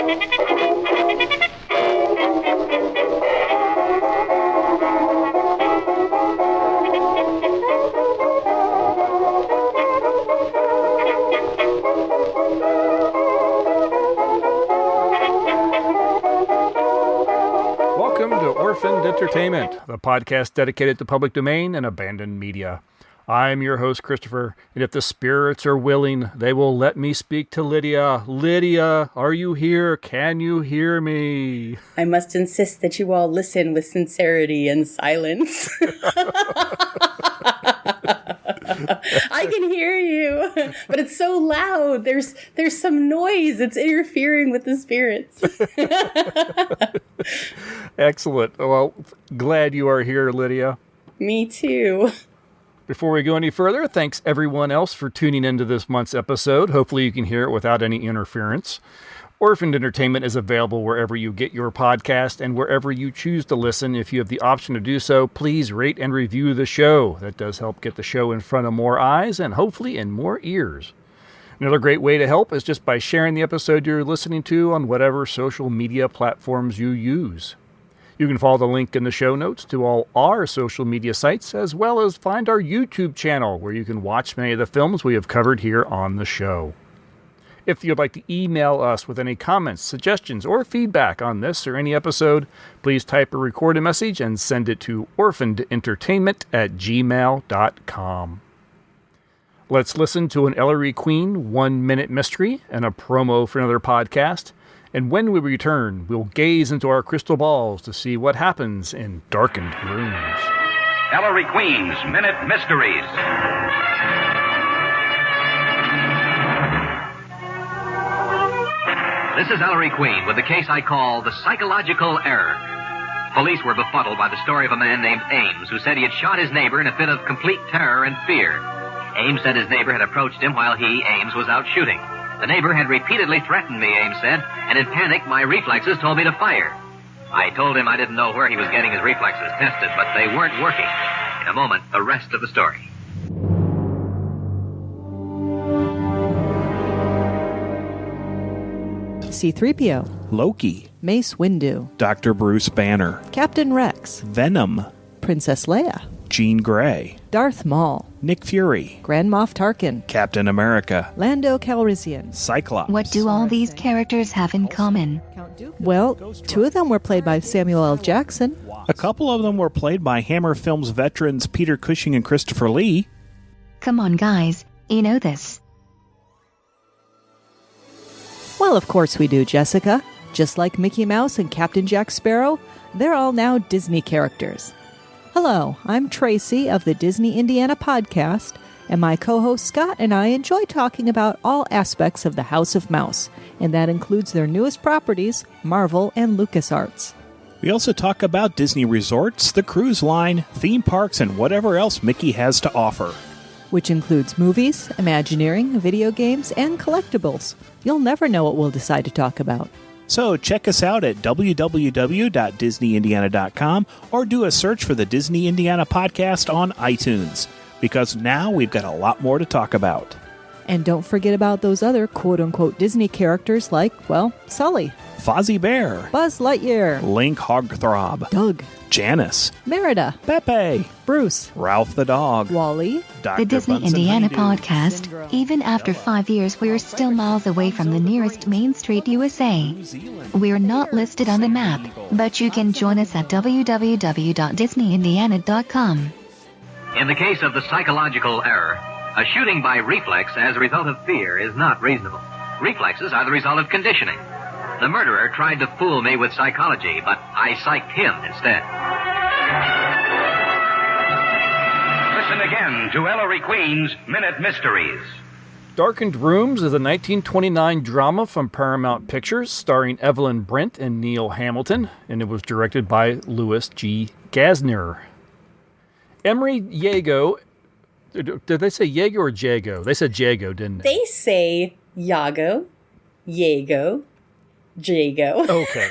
Welcome to Orphaned Entertainment, the podcast dedicated to public domain and abandoned media. I'm your host, Christopher, and if the spirits are willing, they will let me speak to Lydia. Lydia, are you here? Can you hear me? I must insist that you all listen with sincerity and silence. I can hear you, but it's so loud. There's some noise. It's interfering with the spirits. Excellent. Well, glad you are here, Lydia. Me too. Before we go any further, thanks everyone else for tuning into this month's episode. Hopefully you can hear it without any interference. Orphaned Entertainment is available wherever you get your podcast and wherever you choose to listen. If you have the option to do so, please rate and review the show. That does help get the show in front of more eyes and hopefully in more ears. Another great way to help is just by sharing the episode you're listening to on whatever social media platforms you use. You can follow the link in the show notes to all our social media sites, as well as find our YouTube channel, where you can watch many of the films we have covered here on the show. If you'd like to email us with any comments, suggestions, or feedback on this or any episode, please type a recorded message and send it to orphanedentertainment@gmail.com. Let's listen to an Ellery Queen 1-minute mystery and a promo for another podcast. And when we return, we'll gaze into our crystal balls to see what happens in Darkened Rooms. Ellery Queen's Minute Mysteries. This is Ellery Queen with the case I call the psychological error. Police were befuddled by the story of a man named Ames who said he had shot his neighbor in a fit of complete terror and fear. Ames said his neighbor had approached him while he, Ames, was out shooting. The neighbor had repeatedly threatened me, Ames said, and in panic, my reflexes told me to fire. I told him I didn't know where he was getting his reflexes tested, but they weren't working. In a moment, the rest of the story. C-3PO, Loki, Mace Windu, Dr. Bruce Banner, Captain Rex, Venom, Princess Leia, Jean Grey, Darth Maul, Nick Fury, Grand Moff Tarkin, Captain America, Lando Calrissian, Cyclops. What do all these characters have in common? Well, 2 of them were played by Samuel L. Jackson. A couple of them were played by Hammer Films veterans Peter Cushing and Christopher Lee. Come on, guys. You know this. Well, of course we do, Jessica. Just like Mickey Mouse and Captain Jack Sparrow, they're all now Disney characters. Hello, I'm Tracy of the Disney Indiana podcast, and my co-host Scott and I enjoy talking about all aspects of the House of Mouse, and that includes their newest properties, Marvel and LucasArts. We also talk about Disney resorts, the cruise line, theme parks, and whatever else Mickey has to offer. Which includes movies, Imagineering, video games, and collectibles. You'll never know what we'll decide to talk about. So check us out at www.disneyindiana.com or do a search for the Disney Indiana podcast on iTunes, because now we've got a lot more to talk about. And don't forget about those other quote-unquote Disney characters like, well, Sully, Fozzie Bear, Buzz Lightyear, Link Hogthrob, Doug, Janice, Merida, Pepe, Bruce, Ralph the Dog, Wally, Dr. The Disney Bunsen Indiana Honeydew, podcast. Even after 5 years, we're still miles away from the nearest Main Street, USA. We're not listed on the map, but you can join us at www.disneyindiana.com. In the case of the psychological error, a shooting by reflex as a result of fear is not reasonable. Reflexes are the result of conditioning. The murderer tried to fool me with psychology, but I psyched him instead. Listen again to Ellery Queen's Minute Mysteries. Darkened Rooms is a 1929 drama from Paramount Pictures starring Evelyn Brent and Neil Hamilton, and it was directed by Louis G. Gasner. Emery Yago, did they say Yago or Jago? They said Jago, didn't they? They say Yago, Jago. Okay.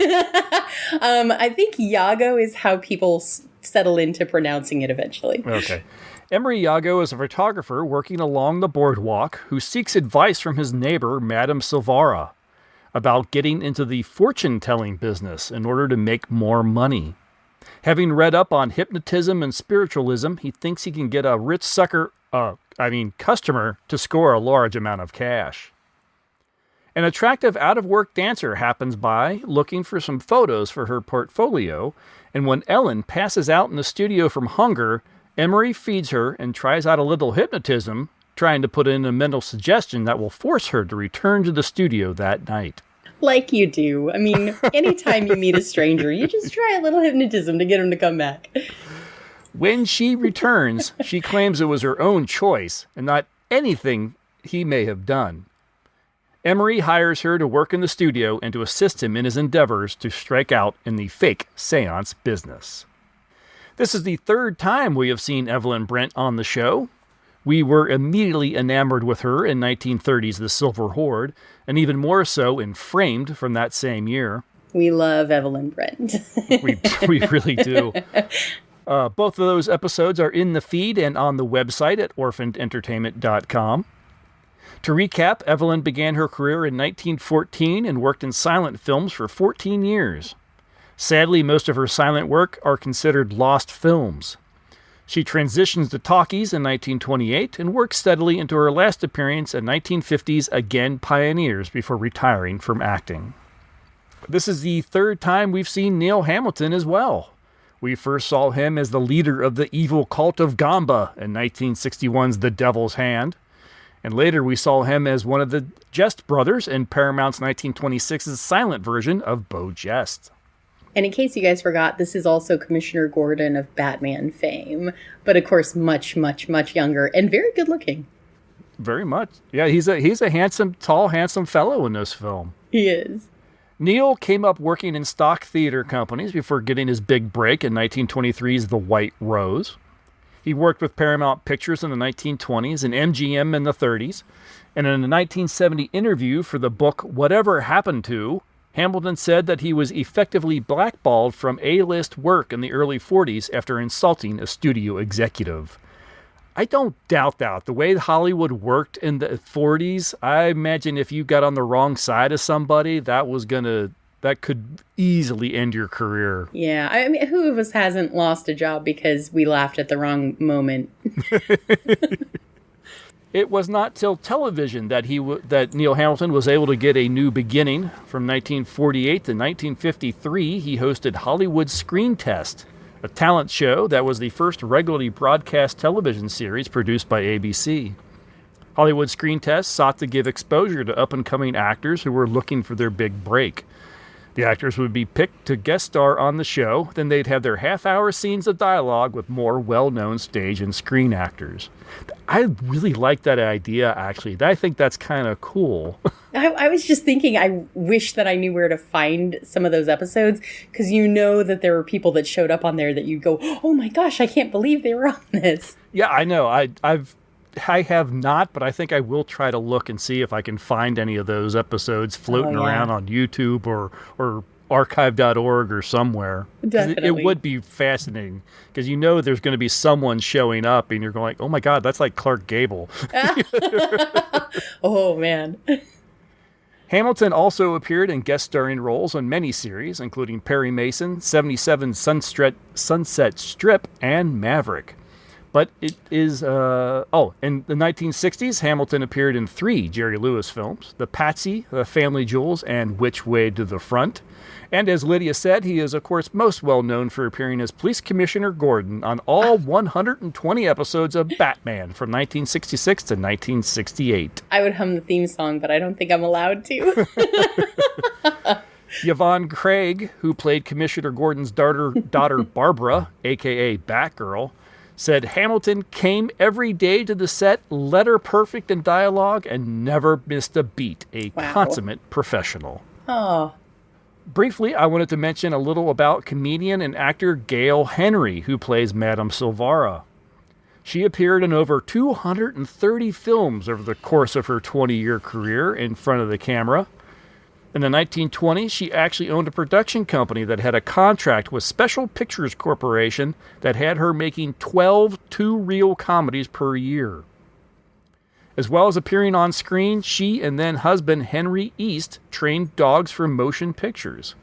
I think Yago is how people settle into pronouncing it eventually. Okay. Emery Yago is a photographer working along the boardwalk who seeks advice from his neighbor, Madame Silvara. about getting into the fortune-telling business in order to make more money. Having read up on hypnotism and spiritualism, he thinks he can get a rich customer to score a large amount of cash. An attractive out-of-work dancer happens by looking for some photos for her portfolio, and when Ellen passes out in the studio from hunger, Emery feeds her and tries out a little hypnotism, trying to put in a mental suggestion that will force her to return to the studio that night. Like you do. I mean, anytime you meet a stranger, you just try a little hypnotism to get him to come back. When she returns, she claims it was her own choice and not anything he may have done. Emery hires her to work in the studio and to assist him in his endeavors to strike out in the fake seance business. This is the third time we have seen Evelyn Brent on the show. We were immediately enamored with her in 1930's The Silver Horde, and even more so in Framed from that same year. We love Evelyn Brent. we really do. Both of those episodes are in the feed and on the website at orphanedentertainment.com. To recap, Evelyn began her career in 1914 and worked in silent films for 14 years. Sadly, most of her silent work are considered lost films. She transitions to talkies in 1928 and works steadily into her last appearance at 1950's Again Pioneers before retiring from acting. This is the third time we've seen Neil Hamilton as well. We first saw him as the leader of the evil cult of Gamba in 1961's The Devil's Hand, and later we saw him as one of the Jest brothers in Paramount's 1926's silent version of Beau Jest. And in case you guys forgot, this is also Commissioner Gordon of Batman fame, but of course much, much, much younger and very good looking. Very much. Yeah, he's a handsome, tall, handsome fellow in this film. He is. Neil came up working in stock theater companies before getting his big break in 1923's The White Rose. He worked with Paramount Pictures in the 1920s and MGM in the 30s, and in a 1970 interview for the book Whatever Happened To, Hamilton said that he was effectively blackballed from A-list work in the early 40s after insulting a studio executive. I don't doubt that. The way Hollywood worked in the 40s, I imagine if you got on the wrong side of somebody, that could easily end your career. Yeah, I mean, who of us hasn't lost a job because we laughed at the wrong moment? It was not till television that that Neil Hamilton was able to get a new beginning. From 1948 to 1953, he hosted Hollywood Screen Test, a talent show that was the first regularly broadcast television series produced by ABC. Hollywood Screen Test sought to give exposure to up-and-coming actors who were looking for their big break. The actors would be picked to guest star on the show, then they'd have their half-hour scenes of dialogue with more well-known stage and screen actors. I really like that idea, actually. I think that's kind of cool. I was just thinking, I wish that I knew where to find some of those episodes, because you know that there were people that showed up on there that you go, oh my gosh, I can't believe they were on this. Yeah, I know. I have not, but I think I will try to look and see if I can find any of those episodes floating around on YouTube or archive.org or somewhere. Definitely. It would be fascinating because you know there's going to be someone showing up and you're going like, oh my God, that's like Clark Gable. Oh, man. Hamilton also appeared in guest starring roles on many series, including Perry Mason, 77 Sunset Strip, and Maverick. But it is, in the 1960s, Hamilton appeared in 3 Jerry Lewis films, The Patsy, The Family Jewels, and Which Way to the Front. And as Lydia said, he is, of course, most well known for appearing as Police Commissioner Gordon on all 120 episodes of Batman from 1966 to 1968. I would hum the theme song, but I don't think I'm allowed to. Yvonne Craig, who played Commissioner Gordon's daughter Barbara, a.k.a. Batgirl, said Hamilton came every day to the set, letter perfect in dialogue, and never missed a beat. A consummate professional. Oh. Briefly, I wanted to mention a little about comedian and actor Gail Henry, who plays Madame Silvara. She appeared in over 230 films over the course of her 20-year career in front of the camera. In the 1920s, she actually owned a production company that had a contract with Special Pictures Corporation that had her making 12 two-reel comedies per year. As well as appearing on screen, she and then husband Henry East trained dogs for motion pictures.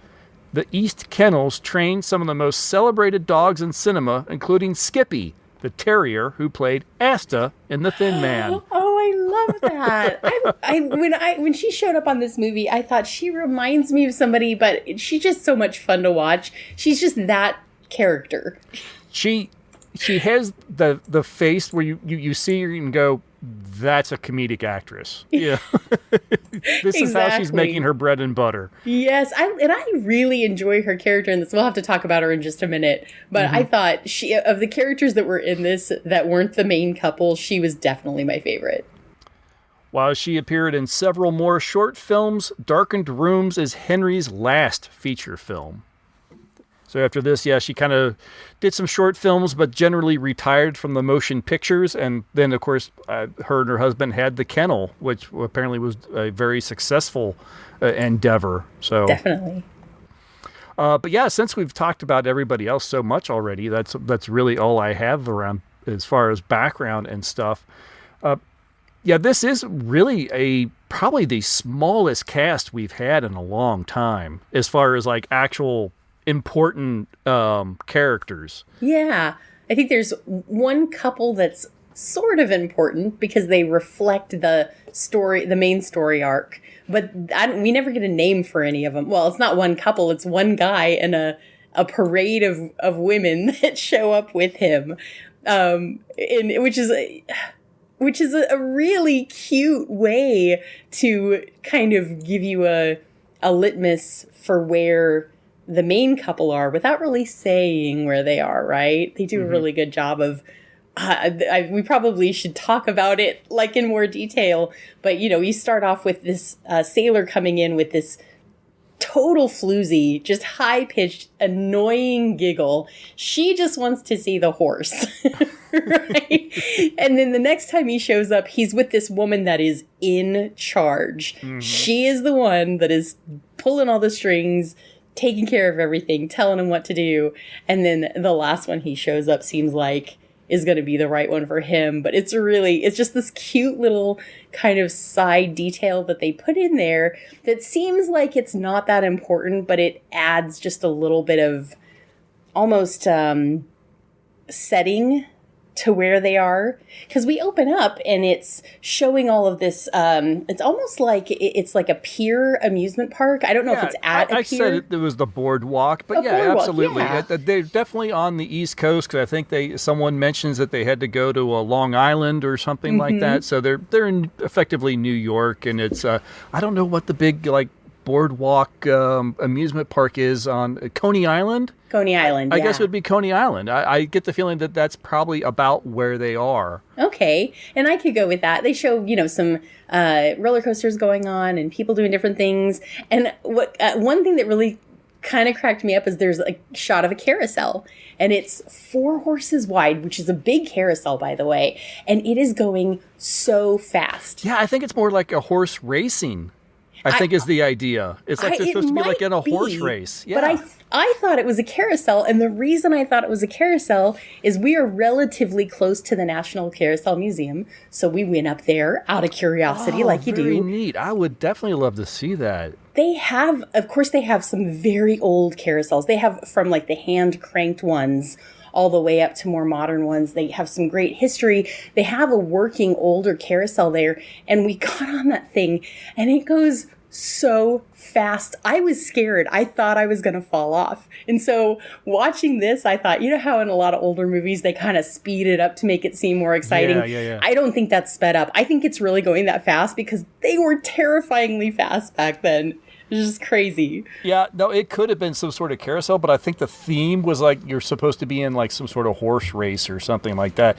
The East Kennels trained some of the most celebrated dogs in cinema, including Skippy, the terrier who played Asta in The Thin Man. Oh, I love that. When she showed up on this movie, I thought she reminds me of somebody, but she's just so much fun to watch. She's just that character. She has the face where you see her and go, that's a comedic actress. Yeah. This is how she's making her bread and butter. Yes, I really enjoy her character in this. We'll have to talk about her in just a minute. But I thought of the characters that were in this that weren't the main couple, she was definitely my favorite. While she appeared in several more short films, Darkened Rooms is Henry's last feature film. So after this, she kind of did some short films, but generally retired from the motion pictures. And then, of course, her and her husband had The Kennel, which apparently was a very successful endeavor. So definitely. But yeah, since we've talked about everybody else so much already, that's really all I have around as far as background and stuff. This is really probably the smallest cast we've had in a long time as far as like actual important characters. Yeah, I think there's one couple that's sort of important because they reflect the story, the main story arc, but we never get a name for any of them. Well, it's not one couple, it's one guy and a parade of women that show up with him, which is a really cute way to kind of give you a litmus for where the main couple are without really saying where they are, right? They do a really good job of, we probably should talk about it like in more detail, but you start off with this sailor coming in with this total floozy, just high-pitched, annoying giggle. She just wants to see the horse, right? And then the next time he shows up, he's with this woman that is in charge. She is the one that is pulling all the strings, taking care of everything, telling him what to do. And then the last one he shows up seems like is going to be the right one for him. But it's just this cute little kind of side detail that they put in there that seems like it's not that important, but it adds just a little bit of almost setting to where they are, because we open up and it's showing all of this. It's almost like it's like a pier amusement park. I don't know if it's at a pier. I said it was the boardwalk, but boardwalk, absolutely. Yeah. They're definitely on the East Coast, because I think someone mentions that they had to go to Long Island or something like that. So they're in effectively New York, and it's I don't know what the big boardwalk amusement park is on Coney Island. Coney Island, I guess it would be Coney Island. I get the feeling that that's probably about where they are. Okay, and I could go with that. They show, some roller coasters going on and people doing different things. And what one thing that really kind of cracked me up is there's a shot of a carousel, and it's 4 horses wide, which is a big carousel, by the way, and it is going so fast. Yeah, I think it's more like a horse racing. I think is the idea. It's like they're supposed to be like in a horse race. Yeah. But I thought it was a carousel, and the reason I thought it was a carousel is we are relatively close to the National Carousel Museum, so we went up there out of curiosity, like you do. Very neat. I would definitely love to see that. They have some very old carousels. They have from like the hand-cranked ones all the way up to more modern ones. They have some great history. They have a working older carousel there, and we got on that thing, and it goes so fast. I was scared. I thought I was going to fall off. And so watching this, I thought, how in a lot of older movies, they kind of speed it up to make it seem more exciting. Yeah. I don't think that's sped up. I think it's really going that fast because they were terrifyingly fast back then. It's just crazy. Yeah, no, it could have been some sort of carousel, but I think the theme was like you're supposed to be in like some sort of horse race or something like that.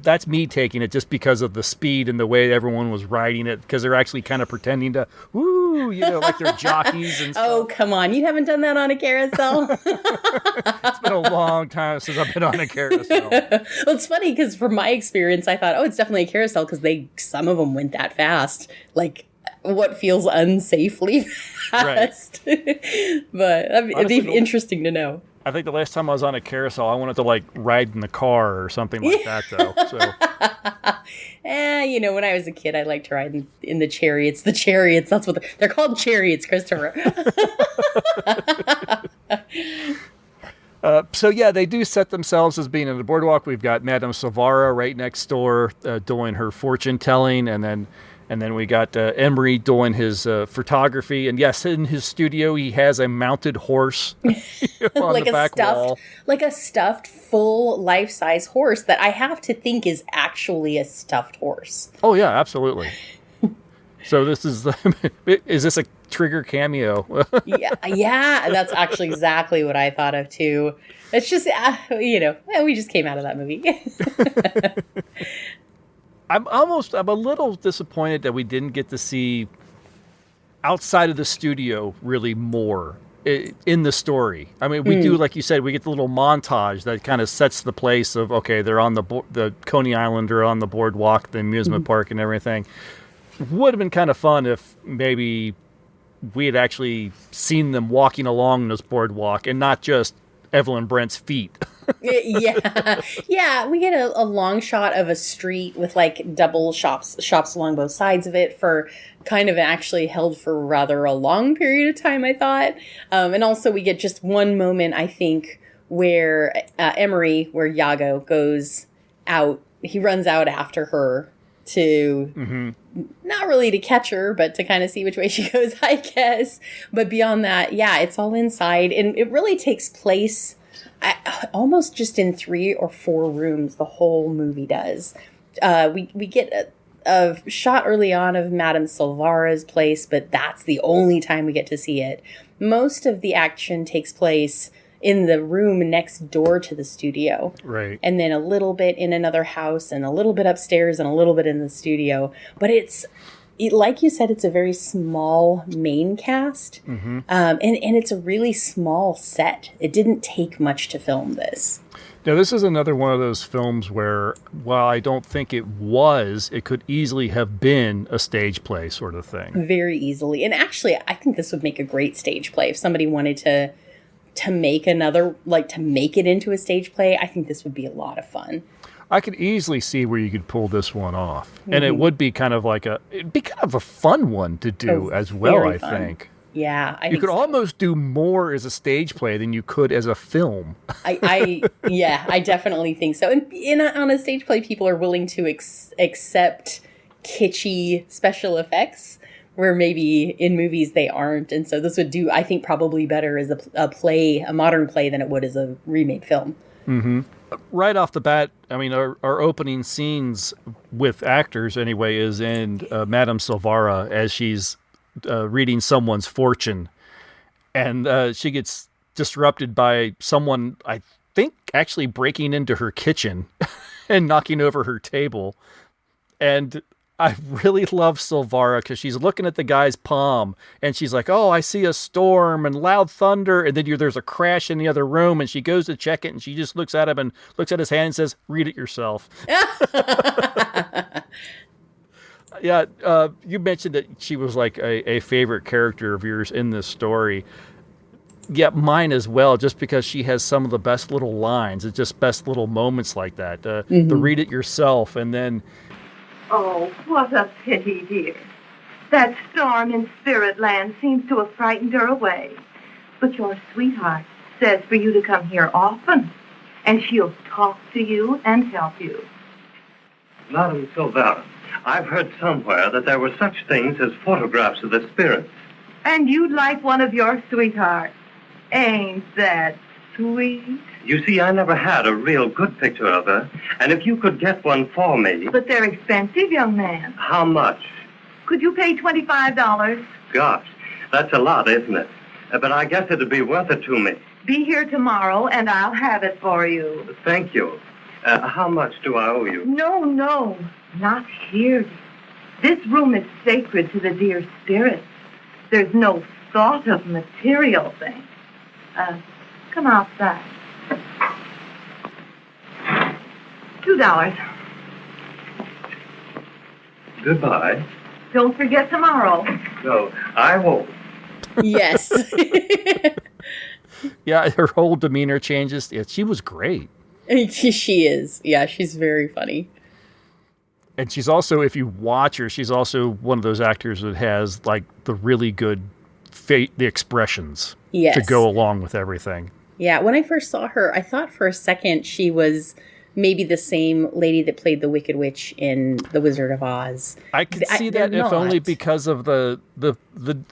That's me taking it just because of the speed and the way everyone was riding it, because they're actually kind of pretending to, like they're jockeys and stuff. Oh, come on. You haven't done that on a carousel? It's been a long time since I've been on a carousel. Well, it's funny because from my experience, I thought, it's definitely a carousel because some of them went that fast. Like, what feels unsafely fast. Right. But it'd be interesting to know. I think the last time I was on a carousel, I wanted to like ride in the car or something like that, though. So, when I was a kid, I liked to ride in the chariots. The chariots, that's what they're called, chariots, Christopher. so yeah, they do set themselves as being in the boardwalk. We've got Madame Silvara right next door doing her fortune telling, and then we got Emery doing his photography. And yes, in his studio, he has a mounted horse on like the back wall. Like a stuffed, full life-size horse that I have to think is actually a stuffed horse. Oh yeah, absolutely. So this is is this a Trigger cameo? yeah, that's actually exactly what I thought of too. It's just, we just came out of that movie. I'm a little disappointed that we didn't get to see outside of the studio really more in the story. I mean, we do, like you said, we get the little montage that kind of sets the place of, okay, they're on the Coney Island, or on the boardwalk, the amusement park and everything. Would have been kind of fun if maybe we had actually seen them walking along this boardwalk and not just Evelyn Brent's feet. Yeah, we get a long shot of a street with like double shops along both sides of it, for kind of actually held for rather a long period of time, I thought. And also we get just one moment, I think, where Emery, where Iago goes out, he runs out after her to not really to catch her, but to kind of see which way she goes, I guess. But beyond that, yeah, it's all inside, and it really takes place almost just in 3 or 4 rooms. The whole movie does. We get a shot early on of Madame Silvara's place, but that's the only time we get to see it. Most of the action takes place in the room next door to the studio. Right. And then a little bit in another house, and a little bit upstairs, and a little bit in the studio. But like you said, it's a very small main cast. And it's a really small set. It didn't take much to film this. Now, this is another one of those films where, while I don't think it could easily have been a stage play sort of thing. Very easily. And actually, I think this would make a great stage play. If somebody wanted to make another, like to make it into a stage play, I think this would be a lot of fun. I could easily see where you could pull this one off. And it would be kind of like it'd be kind of a fun one to do as well, I think. Yeah, you could almost do more as a stage play than you could as a film. I definitely think so. And on a stage play, people are willing to accept kitschy special effects, where maybe in movies they aren't. And so this would do, I think, probably better as a modern play than it would as a remade film. Right off the bat, I mean, our opening scenes with actors, anyway, is in Madame Silvara as she's reading someone's fortune. And she gets disrupted by someone, I think, actually breaking into her kitchen and knocking over her table. And I really love Silvara because she's looking at the guy's palm and she's like, oh, I see a storm and loud thunder. And then there's a crash in the other room, and she goes to check it, and she just looks at him and looks at his hand and says, read it yourself. Yeah. You mentioned that she was like a favorite character of yours in this story. Yeah, mine as well, just because she has some of the best little lines. It's just best little moments like that. The read it yourself, and then... Oh, what a pity, dear. That storm in Spirit Land seems to have frightened her away. But your sweetheart says for you to come here often, and she'll talk to you and help you. Madame Silvera, I've heard somewhere that there were such things as photographs of the spirits. And you'd like one of your sweethearts. Ain't that sweet? You see, I never had a real good picture of her, and if you could get one for me... But they're expensive, young man. How much? Could you pay $25? Gosh, that's a lot, isn't it? But I guess it'd be worth it to me. Be here tomorrow, and I'll have it for you. Thank you. How much do I owe you? No, not here. This room is sacred to the dear spirits. There's no thought of material things. Come outside. $2. Goodbye. Don't forget tomorrow. No, I won't. Yes. Yeah, her whole demeanor changes. Yeah, she was great. She is. Yeah, she's very funny. And she's also, if you watch her, she's also one of those actors that has like the really good the expressions Yes. to go along with everything. Yeah, when I first saw her, I thought for a second she was maybe the same lady that played the Wicked Witch in The Wizard of Oz. I could see they're that, if not. only because of the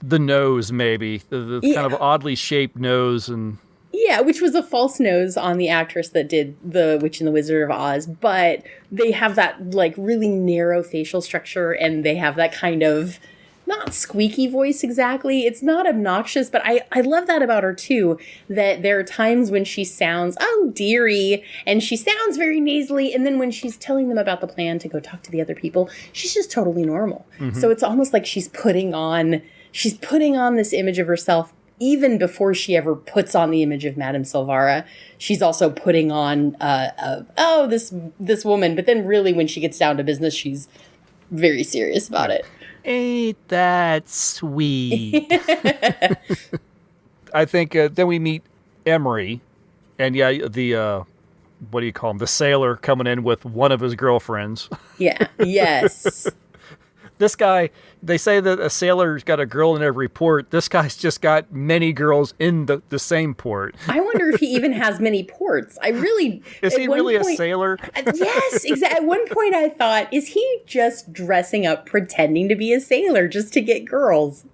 nose, maybe the Yeah. kind of oddly shaped nose, and Yeah, which was a false nose on the actress that did The Witch and the Wizard of Oz, but they have that like really narrow facial structure, and they have that kind of not squeaky voice exactly. It's not obnoxious, but I love that about her too, that there are times when she sounds, oh dearie, and she sounds very nasally, and then when she's telling them about the plan to go talk to the other people, she's just totally normal. So it's almost like she's putting on this image of herself even before she ever puts on the image of Madame Silvara. She's also putting on this woman, but then really when she gets down to business, she's very serious about it. ain't that sweet? I think then we meet Emery, and the what do you call him? The sailor coming in with one of his girlfriends. Yeah. Yes. This guy, they say that a sailor's got a girl in every port. This guy's just got many girls in the same port. I wonder if he even has many ports. Is he really a sailor? Yes, exactly. At one point I thought, is he just dressing up, pretending to be a sailor just to get girls?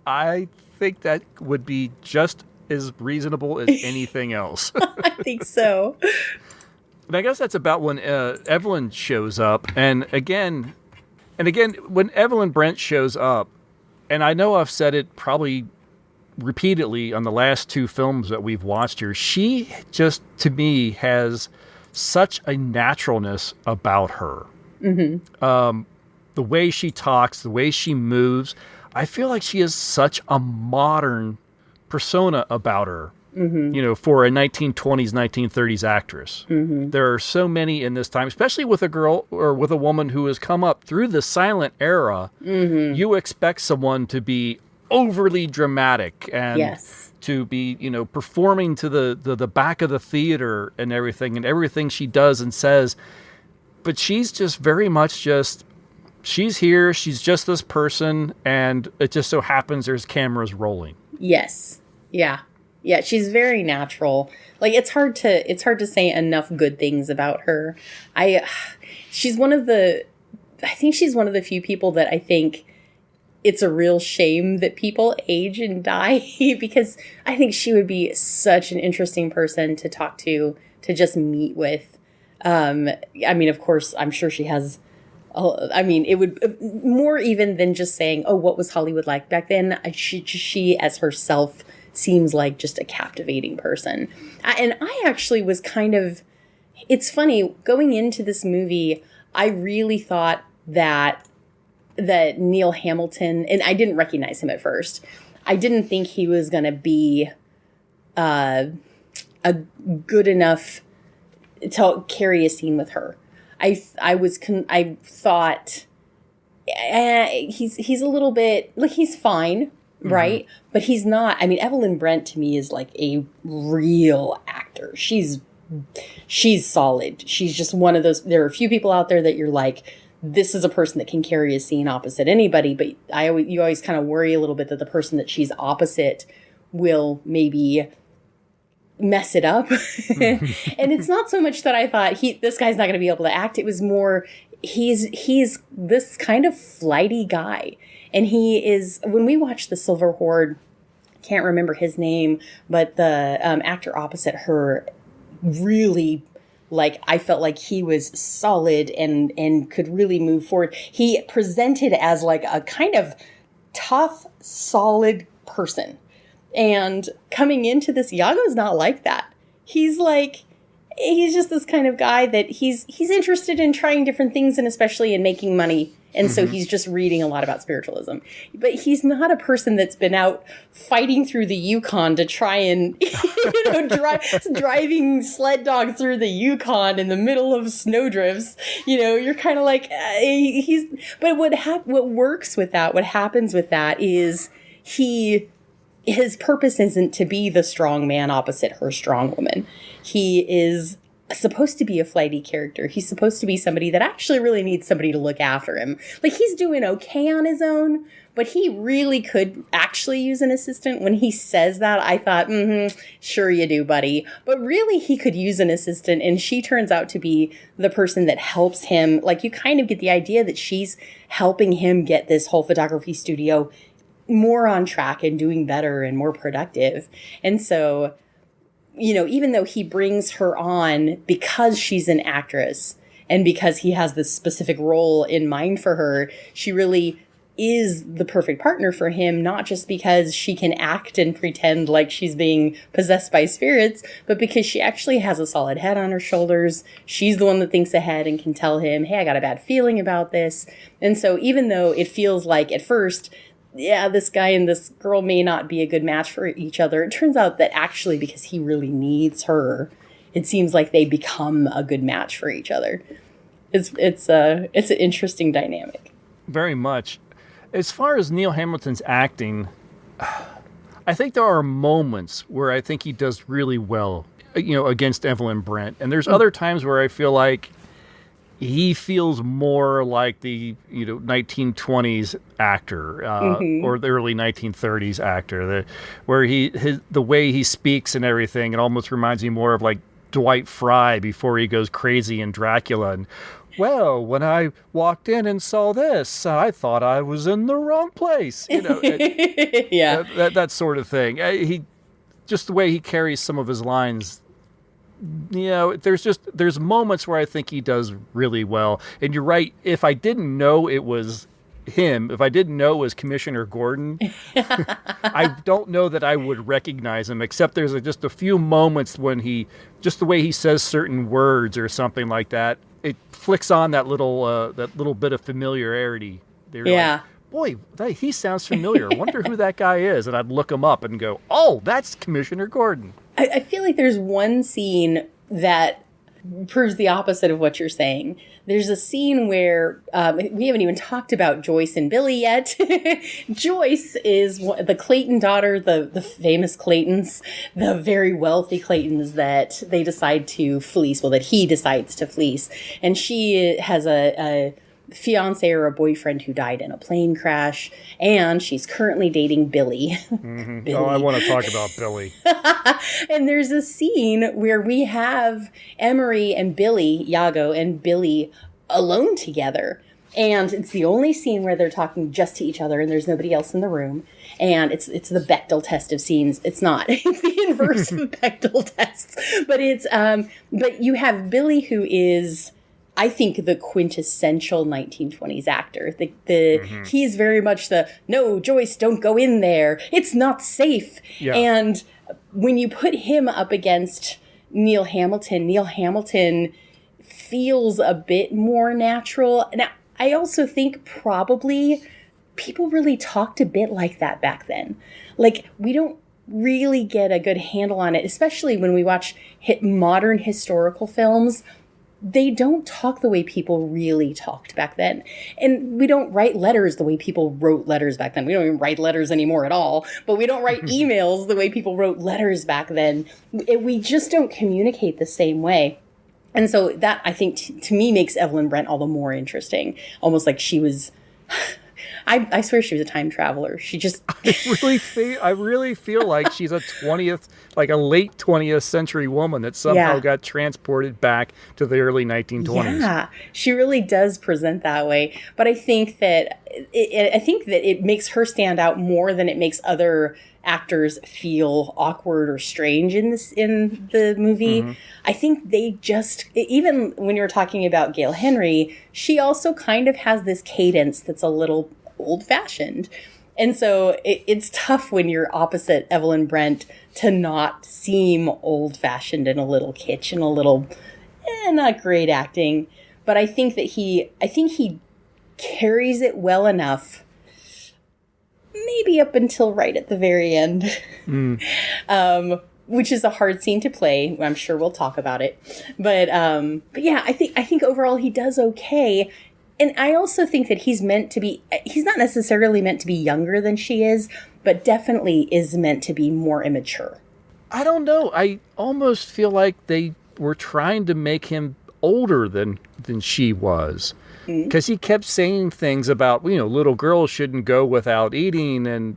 I think that would be just as reasonable as anything else. I think so. And I guess that's about when Evelyn shows up. And again, when Evelyn Brent shows up, and I know I've said it probably repeatedly on the last two films that we've watched here, she just, to me, has such a naturalness about her. Mm-hmm. The way she talks, the way she moves, I feel like she has such a modern persona about her. Mm-hmm. For a 1920s, 1930s actress. Mm-hmm. There are so many in this time, especially with a girl or with a woman who has come up through the silent era. Mm-hmm. You expect someone to be overly dramatic and to be, performing to the back of the theater and everything she does and says. But she's just very much she's here, she's just this person, and it just so happens there's cameras rolling. Yes. Yeah. Yeah, she's very natural. Like it's hard to say enough good things about her. I think she's one of the few people that I think it's a real shame that people age and die because I think she would be such an interesting person to talk to just meet with. Of course, I'm sure she has. It would more even than just saying, "Oh, what was Hollywood like back then?" She as herself seems like just a captivating person. And I actually was it's funny, going into this movie, I really thought that Neil Hamilton, and I didn't recognize him at first, I didn't think he was going to be a good enough to carry a scene with her. I thought he's a little bit, like he's fine, right? Mm-hmm. But he's not. Evelyn Brent to me is like a real actor. She's solid. She's just one of those. There are a few people out there that you're like, this is a person that can carry a scene opposite anybody. But you always kind of worry a little bit that the person that she's opposite will maybe mess it up. And it's not so much that I thought this guy's not going to be able to act. It was more he's this kind of flighty guy. And he is, when we watched The Silver Horde, can't remember his name, but the actor opposite her really, like, I felt like he was solid and could really move forward. He presented as like a kind of tough, solid person. And coming into this, Iago's not like that. He's just this kind of guy that he's interested in trying different things and especially in making money. And so he's just reading a lot about spiritualism. But he's not a person that's been out fighting through the Yukon to try and, driving sled dog through the Yukon in the middle of snowdrifts. You're kind of like, but what works with that, what happens with that is he his purpose isn't to be the strong man opposite her strong woman. He is supposed to be a flighty character. He's supposed to be somebody that actually really needs somebody to look after him. Like, he's doing okay on his own, but he really could actually use an assistant. When he says that, I thought, sure you do, buddy. But really, he could use an assistant, and she turns out to be the person that helps him. Like, you kind of get the idea that she's helping him get this whole photography studio more on track and doing better and more productive. And so, you know, even though he brings her on because she's an actress and because he has this specific role in mind for her, she really is the perfect partner for him, not just because she can act and pretend like she's being possessed by spirits, but because she actually has a solid head on her shoulders. She's the one that thinks ahead and can tell him, hey, I got a bad feeling about this. And so even though it feels like at first, yeah, this guy and this girl may not be a good match for each other, it turns out that actually because he really needs her, it seems like they become a good match for each other. It's an interesting dynamic. Very much. As far as Neil Hamilton's acting, I think there are moments where I think he does really well, you know, against Evelyn Brent. And there's other times where I feel like he feels more like the, you know, 1920s actor or the early 1930s actor, where the way he speaks and everything, it almost reminds me more of like Dwight Fry before he goes crazy in Dracula. And, well, when I walked in and saw this, I thought I was in the wrong place. You know, yeah, that sort of thing. Just the way he carries some of his lines. You know, there's moments where I think he does really well. And you're right. If I didn't know it was him, if I didn't know it was Commissioner Gordon, I don't know that I would recognize him, except there's just a few moments when just the way he says certain words or something like that, it flicks on that little bit of familiarity. Yeah. Like, boy, he sounds familiar. I wonder who that guy is. And I'd look him up and go, oh, that's Commissioner Gordon. I feel like there's one scene that proves the opposite of what you're saying. There's a scene where we haven't even talked about Joyce and Billy yet. Joyce is the Clayton daughter, the famous Claytons, the very wealthy Claytons that they decide to fleece. Well, that he decides to fleece. And she has a fiance or a boyfriend who died in a plane crash, and she's currently dating Billy. Billy. Oh, I want to talk about Billy. And there's a scene where we have Emery and Billy, Iago and Billy, alone together. And it's the only scene where they're talking just to each other and there's nobody else in the room. And it's the Bechdel test of scenes. It's not. It's the inverse of Bechdel tests. But but you have Billy, who is, I think, the quintessential 1920s actor. He's very much no, Joyce, don't go in there. It's not safe. Yeah. And when you put him up against Neil Hamilton feels a bit more natural. Now, I also think probably people really talked a bit like that back then. Like, we don't really get a good handle on it, especially when we watch modern historical films. They don't talk the way people really talked back then. And we don't write letters the way people wrote letters back then. We don't even write letters anymore at all. But we don't write emails the way people wrote letters back then. We just don't communicate the same way. And so that, I think, to me, makes Evelyn Brent all the more interesting. Almost like she was... I swear she was a time traveler. She just... I really feel like she's a late 20th century woman that somehow got transported back to the early 1920s. Yeah, she really does present that way. But I think that it makes her stand out more than it makes other actors feel awkward or strange in the movie. Mm-hmm. I think they just, even when you were talking about Gail Henry, she also kind of has this cadence that's a little old-fashioned. And so it's tough when you're opposite Evelyn Brent to not seem old-fashioned and a little kitsch and a little not great acting. But I think that he carries it well enough, maybe up until right at the very end, which is a hard scene to play. I'm sure we'll talk about it. But yeah, I think overall he does okay. And I also think that he's not necessarily meant to be younger than she is, but definitely is meant to be more immature. I don't know. I almost feel like they were trying to make him older than she was. Because he kept saying things about, little girls shouldn't go without eating. And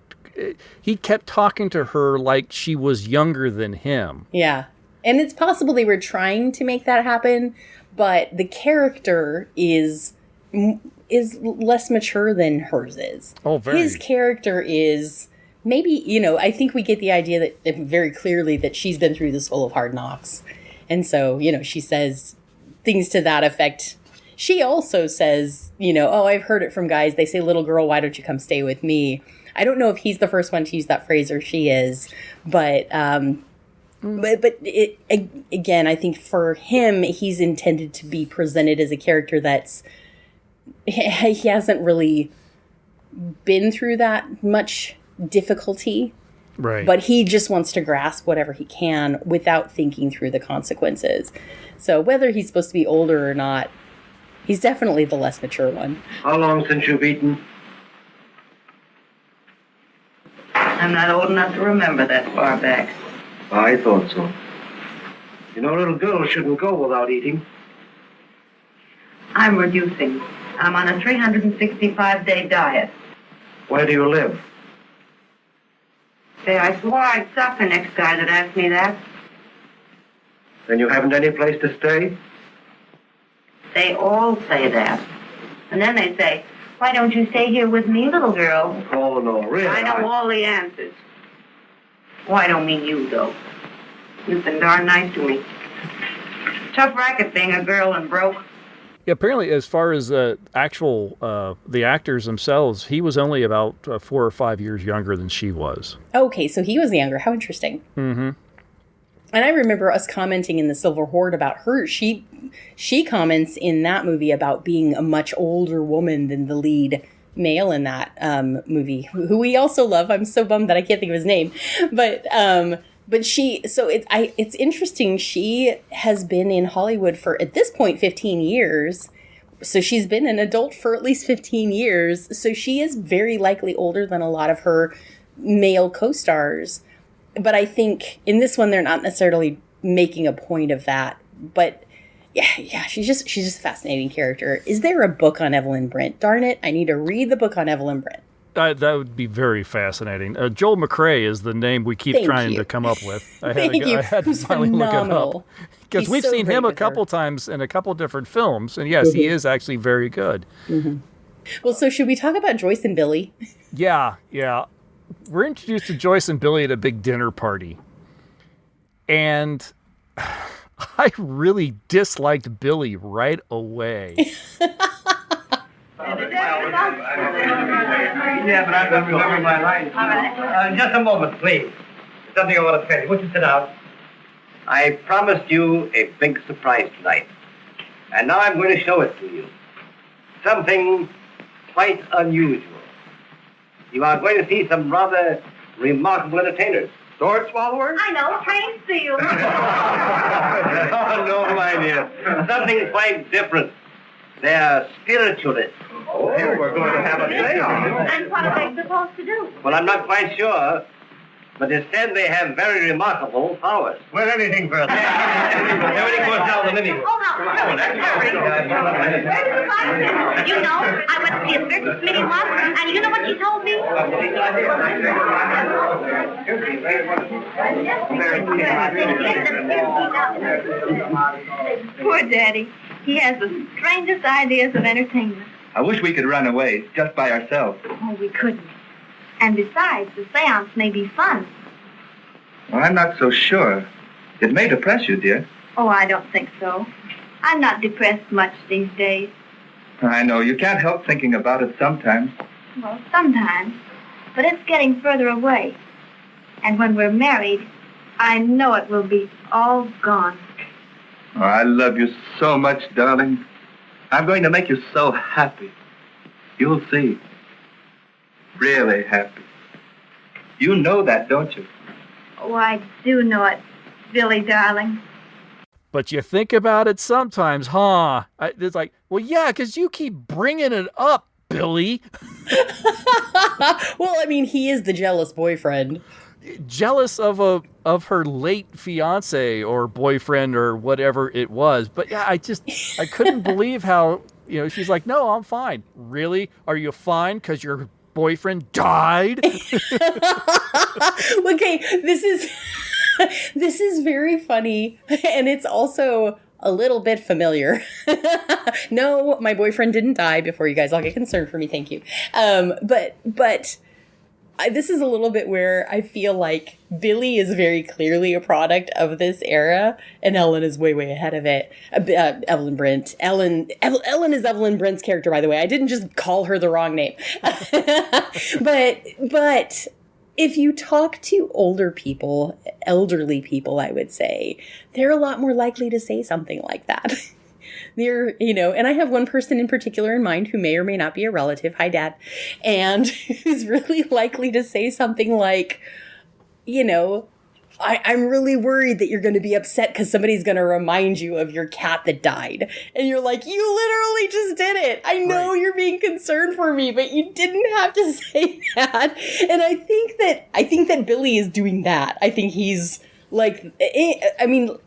he kept talking to her like she was younger than him. Yeah. And it's possible they were trying to make that happen, but the character is less mature than hers is. Oh, very. His character is maybe, I think we get the idea that very clearly that she's been through the school of hard knocks. And so, she says things to that effect. She also says, I've heard it from guys. They say, little girl, why don't you come stay with me? I don't know if he's the first one to use that phrase or she is, but again, I think for him, he's intended to be presented as a character he hasn't really been through that much difficulty. Right. But he just wants to grasp whatever he can without thinking through the consequences. So whether he's supposed to be older or not, he's definitely the less mature one. How long since you've eaten? I'm not old enough to remember that far back. I thought so. Little girls shouldn't go without eating. I'm reducing. I'm on a 365-day diet. Where do you live? Say, I swore I'd stop the next guy that asked me that. Then you haven't any place to stay? They all say that. And then they say, why don't you stay here with me, little girl? Oh, no, really? I know all the answers. Oh, I don't mean you, though. You've been darn nice to me. Tough racket being a girl and broke. Yeah, apparently, as far as the actors themselves, he was only about 4 or 5 years younger than she was. Okay, so he was younger. How interesting. Mm-hmm. And I remember us commenting in the Silver Horde about her. She comments in that movie about being a much older woman than the lead male in that movie, who we also love. I'm so bummed that I can't think of his name, but it's interesting. She has been in Hollywood for, at this point, 15 years. So she's been an adult for at least 15 years. So she is very likely older than a lot of her male co-stars. But I think in this one, they're not necessarily making a point of that. But yeah, she's just a fascinating character. Is there a book on Evelyn Brent? Darn it, I need to read the book on Evelyn Brent. That would be very fascinating. Joel McCrea is the name we keep trying to come up with. I had to finally look it up. Because we've seen him a couple times in a couple different films. And yes, he is actually very good. Mm-hmm. Well, so should we talk about Joyce and Billy? Yeah. We're introduced to Joyce and Billy at a big dinner party. And I really disliked Billy right away. Yeah, but I don't remember my lines. All right. Just a moment, please. Something I want to tell you. Won't you sit down? I promised you a big surprise tonight. And now I'm going to show it to you. Something quite unusual. You are going to see some rather remarkable entertainers. Sword swallowers? I know, train seals. Oh, no, my dear. Something quite different. They're spiritualists. Oh, we're going to have a seance. And what are they supposed to do? Well, I'm not quite sure, but instead they have very remarkable powers. Well, anything for us. Everything goes down the living room. Oh, no, hurry. You know, I went to see a circus committee once, and you know what she told me? Poor Daddy. He has the strangest ideas of entertainment. I wish we could run away, just by ourselves. Oh, we couldn't. And besides, the seance may be fun. Well, I'm not so sure. It may depress you, dear. Oh, I don't think so. I'm not depressed much these days. I know. You can't help thinking about it sometimes. Well, sometimes. But it's getting further away. And when we're married, I know it will be all gone. Oh, I love you so much, darling. I'm going to make you so happy. You'll see. Really happy. You know that, don't you? Oh, I do know it, Billy, darling. But you think about it sometimes, huh? It's like, Well, yeah, because you keep bringing it up, Billy. Well, I mean, he is the jealous boyfriend. Jealous of her late fiance or boyfriend or whatever it was. But yeah, I couldn't believe how, she's like, no, I'm fine. Really? Are you fine because your boyfriend died? Okay, this is very funny, and it's also a little bit familiar. No, my boyfriend didn't die before you guys all get concerned for me. Thank you. But this is a little bit where I feel like Billy is very clearly a product of this era, and Ellen is way, way ahead of it. Evelyn Brent. Ellen is Evelyn Brent's character, by the way. I didn't just call her the wrong name. But if you talk to elderly people, I would say, they're a lot more likely to say something like that. And I have one person in particular in mind who may or may not be a relative. Hi, Dad. And who's really likely to say something like, I'm really worried that you're going to be upset because somebody's going to remind you of your cat that died. And you're like, you literally just did it. I know you're being concerned for me, but you didn't have to say that. And I think that Billy is doing that. I think he's like, I mean,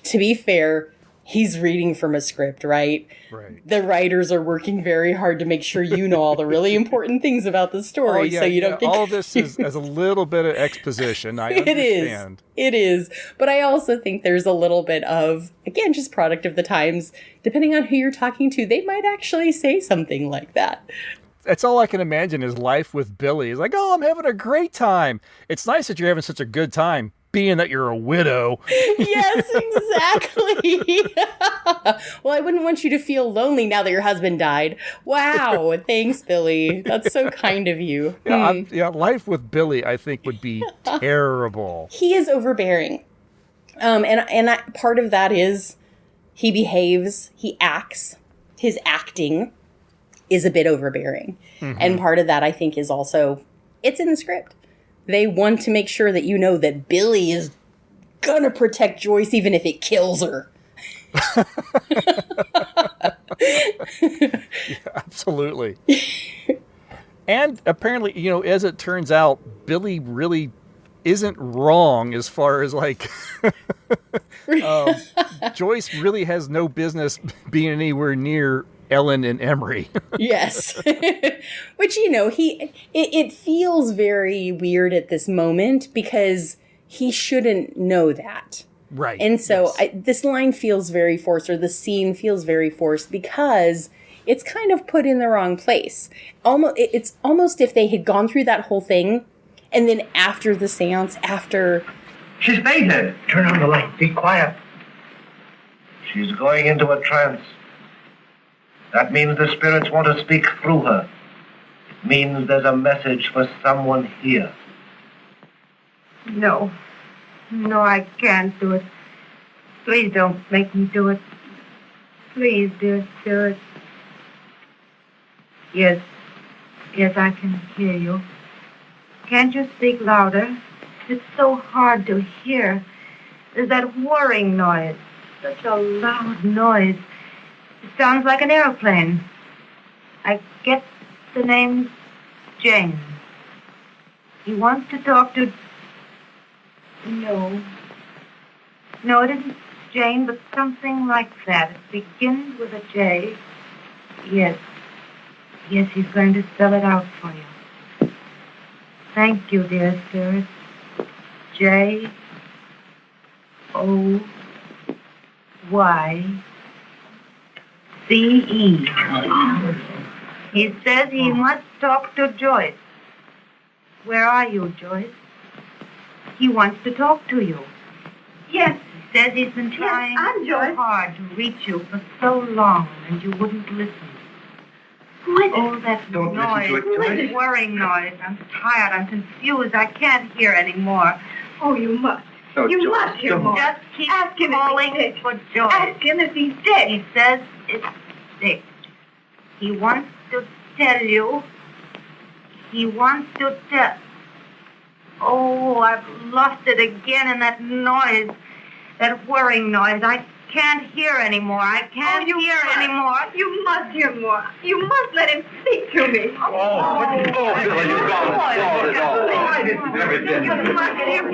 to be fair, he's reading from a script, right? Right. The writers are working very hard to make sure you know all the really important things about the story, so you don't get all this is as a little bit of exposition. I understand. It is. But I also think there's a little bit of, again, just product of the times. Depending on who you're talking to, they might actually say something like that. That's all I can imagine is life with Billy. It's like, oh, I'm having a great time. It's nice that you're having such a good time, being that you're a widow. Yes, exactly. Well, I wouldn't want you to feel lonely now that your husband died. Wow. Thanks, Billy. That's so kind of you. Yeah, life with Billy, I think, would be terrible. He is overbearing. Part of that is he behaves, he acts. His acting is a bit overbearing. Mm-hmm. And part of that, I think, is also, it's in the script. They want to make sure that you know that Billy is gonna protect Joyce even if it kills her. Yeah, absolutely. And apparently, as it turns out, Billy really isn't wrong as far as like Joyce really has no business being anywhere near Ellen and Emery. Yes. Which, it feels very weird at this moment because he shouldn't know that. Right. And so this line feels very forced, or the scene feels very forced because it's kind of put in the wrong place. It's almost if they had gone through that whole thing and then after the seance, She's fainted. Turn on the light. Be quiet. She's going into a trance. That means the spirits want to speak through her. It means there's a message for someone here. No, I can't do it. Please don't make me do it. Please, dear spirit. Yes, I can hear you. Can't you speak louder? It's so hard to hear. There's that whirring noise. Such a loud noise. It sounds like an airplane. I get the name Jane. He wants to talk to... No, it isn't Jane, but something like that. It begins with a J. Yes, he's going to spell it out for you. Thank you, dear spirit. J-O-Y. C-E. He says he must talk to Joyce. Where are you, Joyce? He wants to talk to you. Yes. He says he's been trying so hard to reach you for so long, and you wouldn't listen. Who is it? Oh, that Don't noise. listen to it, Joyce. That whirring noise. I'm tired. I'm confused. I can't hear anymore. Oh, you must. No, You Joyce, must hear don't. more. Just keep calling for Joyce. Ask him if he's dead. He says it's sick. He wants to tell you. He wants to tell... Oh, I've lost it again in that noise. That whirring noise. I can't hear anymore. I can't hear anymore. You must hear more. You must let him speak to me. Billy, you've gone it all. You must hear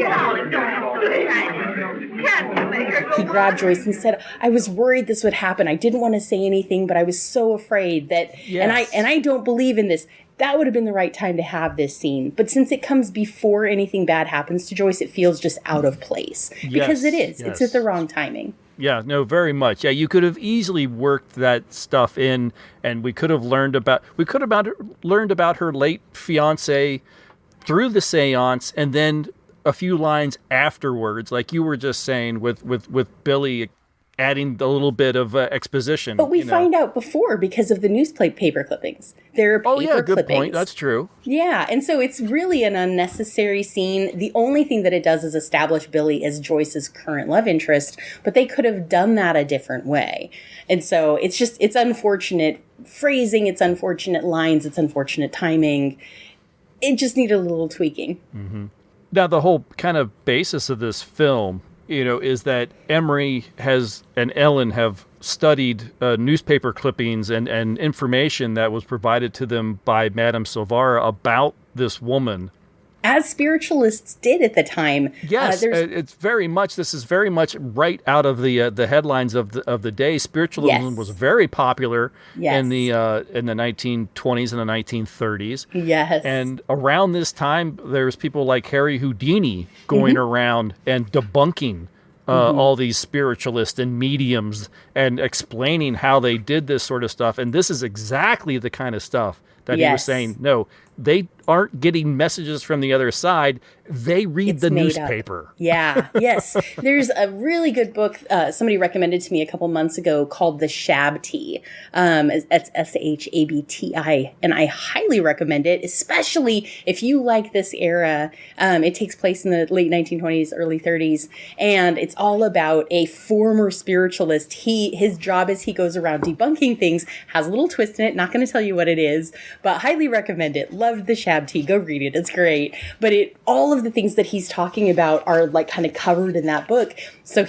Can't you make her go He grabbed Joyce and said, I was worried this would happen. I didn't want to say anything, but I was so afraid that, and I don't believe in this. That would have been the right time to have this scene. But since it comes before anything bad happens to Joyce, it feels just out of place. Because it is. It's at the wrong timing. Yeah, no, very much. Yeah, you could have easily worked that stuff in, and we could have learned about her late fiance through the seance, and then a few lines afterwards, like you were just saying, with Billy adding a little bit of exposition. But we find out before because of the newspaper clippings. There are paper good clippings. Point. That's true. Yeah, and so it's really an unnecessary scene. The only thing that it does is establish Billy as Joyce's current love interest, but they could have done that a different way. And so it's unfortunate phrasing, it's unfortunate lines, it's unfortunate timing. It just needed a little tweaking. Mm-hmm. Now, the whole kind of basis of this film, is that Emery and Ellen have studied newspaper clippings and information that was provided to them by Madame Silvara about this woman. As spiritualists did at the time. Yes, this is very much right out of the headlines of the day. Spiritualism was very popular in the 1920s and the 1930s. Yes. And around this time, there's people like Harry Houdini going around and debunking all these spiritualists and mediums and explaining how they did this sort of stuff. And this is exactly the kind of stuff that he was saying, no, they aren't getting messages from the other side. They read the newspaper. Up. Yeah, yes. There's a really good book somebody recommended to me a couple months ago called The Shabti. It's Shabti, and I highly recommend it, especially if you like this era. It takes place in the late 1920s, early 30s, and it's all about a former spiritualist. His job is he goes around debunking things, has a little twist in it, not going to tell you what it is, but highly recommend it. Loved The Shabti. Go read it. It's great. But all of the things that he's talking about are like kind of covered in that book. So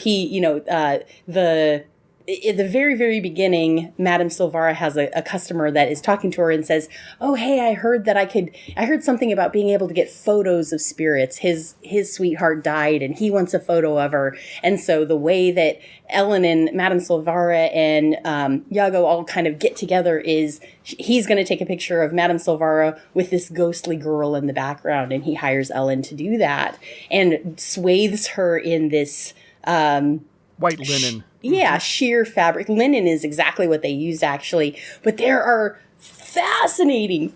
at the very, very beginning, Madame Silvara has a customer that is talking to her and says, oh, hey, I heard something about being able to get photos of spirits. His sweetheart died and he wants a photo of her. And so the way that Ellen and Madame Silvara and Iago all kind of get together is he's going to take a picture of Madame Silvara with this ghostly girl in the background. And he hires Ellen to do that and swathes her in this white linen. Yeah, sheer fabric. Linen is exactly what they used, actually. But there are fascinating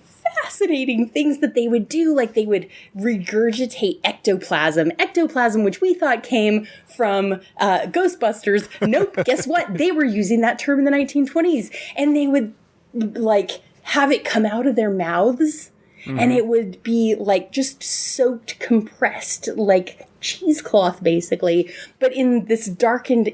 things that they would do. Like they would regurgitate ectoplasm, which we thought came from Ghostbusters. Nope, guess what? They were using that term in the 1920s. And they would, like, have it come out of their mouths. Mm-hmm. And it would be, like, just soaked, compressed, like cheesecloth, basically. But in these darkened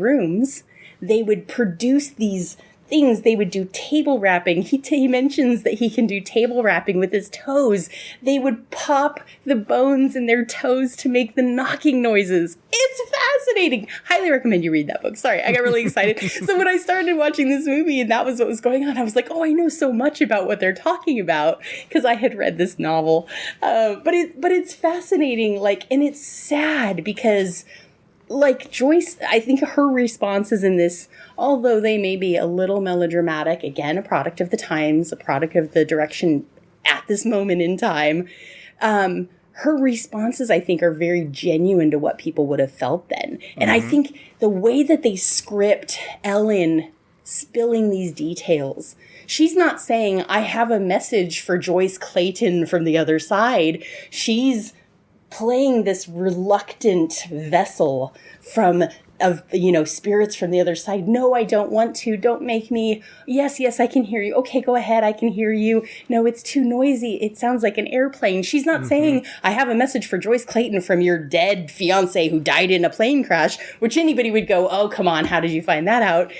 rooms, they would produce these things. They would do table wrapping. He mentions that he can do table wrapping with his toes. They would pop the bones in their toes to make the knocking noises. It's fascinating. Highly recommend you read that book. Sorry, I got really excited. So when I started watching this movie and that was what was going on, I was like, oh, I know so much about what they're talking about because I had read this novel. But it's fascinating. Like, and it's sad because, like, Joyce, I think her responses in this, although they may be a little melodramatic, again, a product of the times, a product of the direction at this moment in time, her responses, I think, are very genuine to what people would have felt then. And I think the way that they script Ellen spilling these details, she's not saying, I have a message for Joyce Clayton from the other side. She's playing this reluctant vessel of spirits from the other side. No, I don't want to. Don't make me. Yes, I can hear you. Okay, go ahead. I can hear you. No, it's too noisy. It sounds like an airplane. She's not saying, I have a message for Joyce Clayton from your dead fiance who died in a plane crash, which anybody would go, oh, come on. How did you find that out?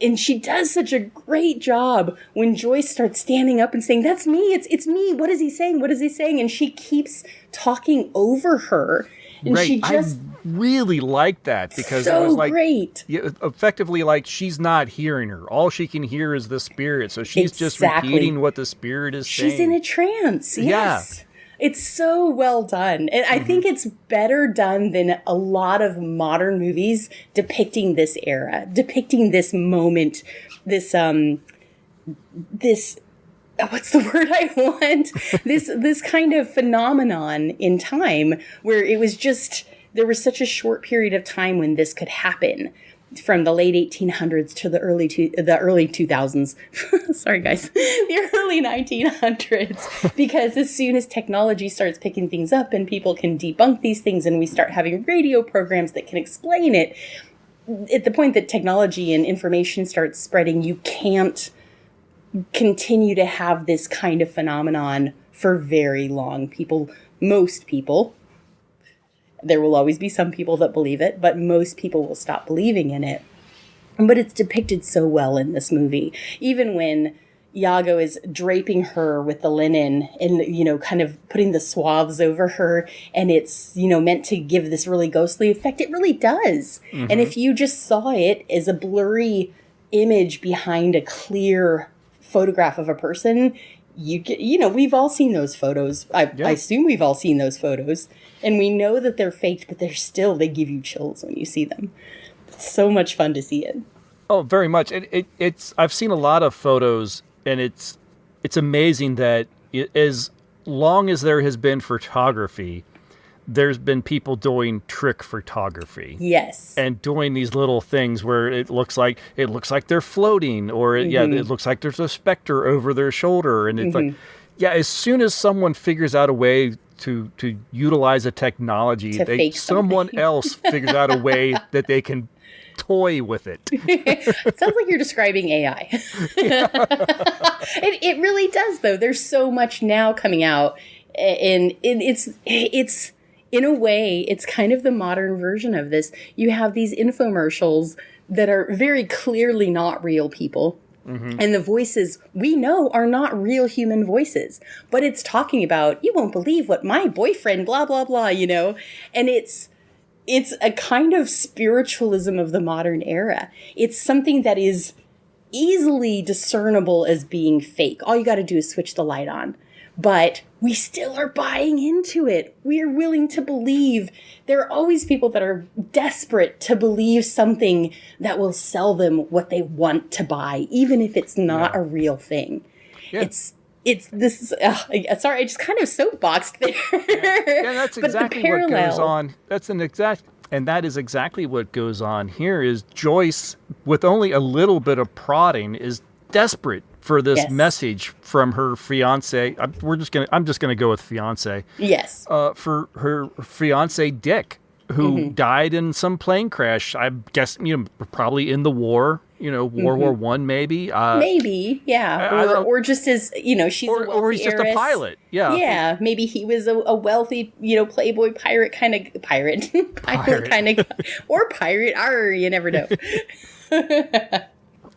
And she does such a great job when Joyce starts standing up and saying, "That's me. It's me. What is he saying? What is he saying?" And she keeps talking over her. And right. she just I really like that because so it was like great. Effectively like she's not hearing her. All she can hear is the spirit. So she's just repeating what the spirit is saying. She's in a trance. Yes. Yeah. It's so well done. And I think it's better done than a lot of modern movies depicting this era, depicting this moment, this what's the word I want? this kind of phenomenon in time where it was just, there was such a short period of time when this could happen, from the late 1800s to the early 2000s. Sorry, guys. The early 1900s. Because as soon as technology starts picking things up and people can debunk these things and we start having radio programs that can explain it, at the point that technology and information starts spreading, you can't continue to have this kind of phenomenon for very long. Most people, there will always be some people that believe it, but most people will stop believing in it. But it's depicted so well in this movie. Even when Iago is draping her with the linen and, kind of putting the swaths over her, and it's, meant to give this really ghostly effect, it really does. Mm-hmm. And if you just saw it as a blurry image behind a clear photograph of a person, we've all seen those photos. I assume we've all seen those photos. And we know that they're faked, but they give you chills when you see them. It's so much fun to see it. Oh, very much. It's I've seen a lot of photos, and it's amazing that as long as there has been photography, there's been people doing trick photography. Yes. And doing these little things where it looks like they're floating, or it looks like there's a specter over their shoulder, and it's like, as soon as someone figures out a way to utilize a technology, someone else figures out a way that they can toy with it. It sounds like you're describing AI. It really does, though. There's so much now coming out, and it's in a way, it's kind of the modern version of this. You have these infomercials that are very clearly not real people. Mm-hmm. And the voices we know are not real human voices, but it's talking about, you won't believe what my boyfriend, blah, blah, blah, and it's a kind of spiritualism of the modern era. It's something that is easily discernible as being fake. All you got to do is switch the light on. But we still are buying into it. We are willing to believe. There are always people that are desperate to believe something that will sell them what they want to buy, even if it's not a real thing. Yeah. Sorry, I just kind of soapboxed there. Yeah, that's exactly what goes on. That is exactly what goes on here. Is Joyce, with only a little bit of prodding, is desperate for this message from her fiance. I'm just gonna go with fiance. Yes. For her fiance Dick, who died in some plane crash. I guess probably in the war. World War I, maybe. Maybe, yeah. Or just as she's a wealthy or he's heiress. Just a pilot. Yeah. Yeah. Maybe he was a wealthy, playboy pirate kind of pilot kind of, or pirate. You never know.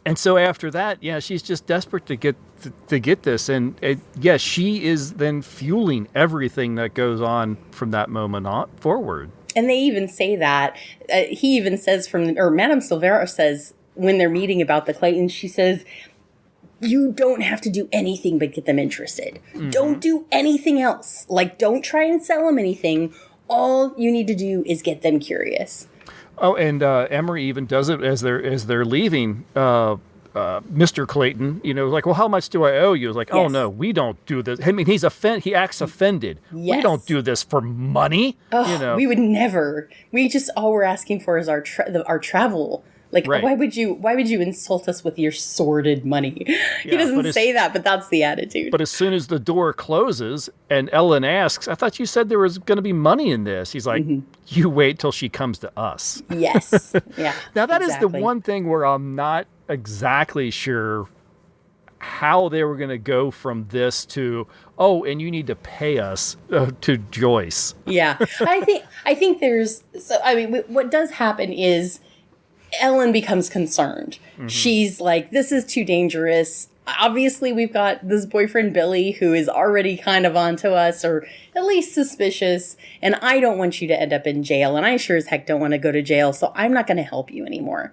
And so after that, she's just desperate to get this, and she is then fueling everything that goes on from that moment on forward. And they even say that he even says Madame Silvera says when they're meeting about the Claytons, she says, "You don't have to do anything but get them interested. Mm-hmm. Don't do anything else. Like, don't try and sell them anything. All you need to do is get them curious." Oh, and Emery even does it as they're leaving. Mr. Clayton, like, well, how much do I owe you? It's like, oh no, we don't do this. I mean, he acts offended. Yes. We don't do this for money. Oh, we would never. We just all we're asking for is our travel. Like, right. Why would you insult us with your sordid money? He doesn't say that, but that's the attitude. But as soon as the door closes and Ellen asks, "I thought you said there was going to be money in this." He's like, "You wait till she comes to us." Yes. Yeah. Now that is the one thing where I'm not exactly sure how they were going to go from this to, and you need to pay us to Joyce. Yeah. I think there's, what does happen is, Ellen becomes concerned. She's like, this is too dangerous. Obviously, we've got this boyfriend, Billy, who is already kind of onto us, or at least suspicious, and I don't want you to end up in jail, and I sure as heck don't want to go to jail, so I'm not going to help you anymore.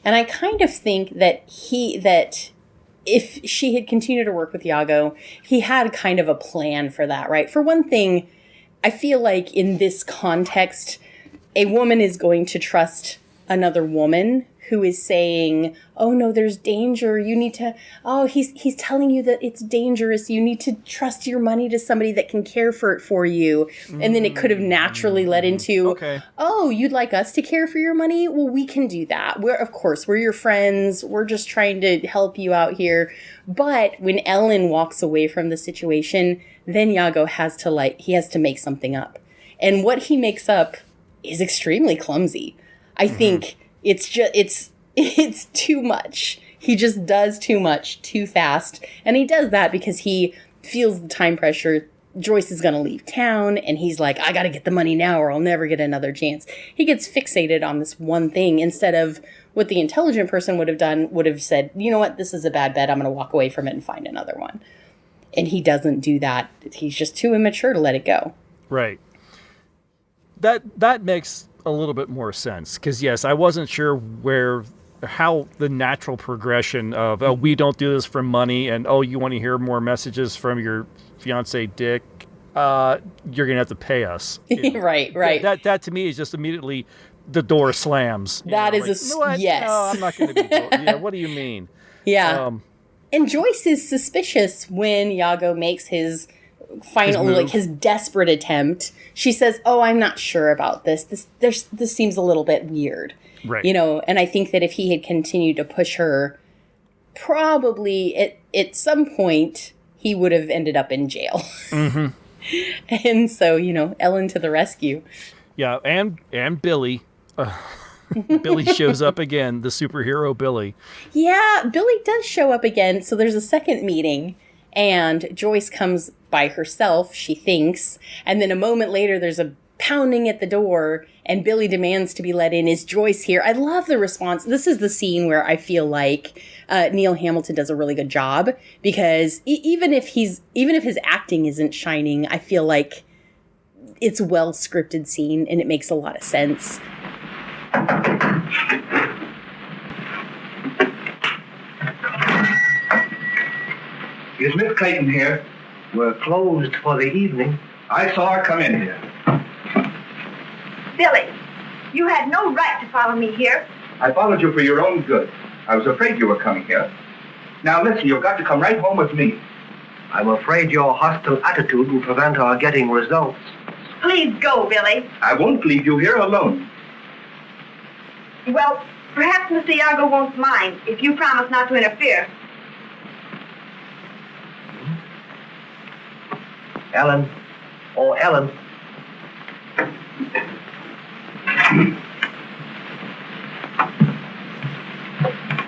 And I kind of think that if she had continued to work with Iago, he had kind of a plan for that, right? For one thing, I feel like in this context, a woman is going to trust another woman who is saying, oh no, there's danger. You need to, he's telling you that it's dangerous. You need to trust your money to somebody that can care for it for you. And then it could have naturally led into, oh, you'd like us to care for your money? Well, we can do that. Of course, we're your friends. We're just trying to help you out here. But when Ellen walks away from the situation, then Iago has to make something up. And what he makes up is extremely clumsy. I think it's too much. He just does too much too fast. And he does that because he feels the time pressure. Joyce is going to leave town, and he's like, I got to get the money now or I'll never get another chance. He gets fixated on this one thing instead of what the intelligent person would have done, would have said, you know what, this is a bad bet. I'm going to walk away from it and find another one. And he doesn't do that. He's just too immature to let it go. Right. That makes a little bit more sense, because yes, I wasn't sure how the natural progression of, oh, we don't do this for money, and oh, you want to hear more messages from your fiance Dick, you're gonna have to pay us. Right. That to me is just immediately the door slams. Yes. No, I'm not gonna be. Yeah, what do you mean? Yeah. And Joyce is suspicious when Iago makes his final, his desperate attempt. She says, oh, I'm not sure about this. This seems a little bit weird. Right. And I think that if he had continued to push her, probably at some point he would have ended up in jail. Mm-hmm. And so, Ellen to the rescue. Yeah, and Billy. Billy shows up again, the superhero Billy. Yeah, Billy does show up again. So there's a second meeting, and Joyce comes by herself, she thinks. And then a moment later, there's a pounding at the door, and Billy demands to be let in. Is Joyce here? I love the response. This is the scene where I feel like Neil Hamilton does a really good job, because even if his acting isn't shining, I feel like it's a well scripted scene and it makes a lot of sense. Is Miss Clayton here? We're closed for the evening. I saw her come in here. Billy, you had no right to follow me here. I followed you for your own good. I was afraid you were coming here. Now listen, you've got to come right home with me. I'm afraid your hostile attitude will prevent our getting results. Please go, Billy. I won't leave you here alone. Well, perhaps Mr. Iago won't mind if you promise not to interfere. Ellen. Oh, Ellen.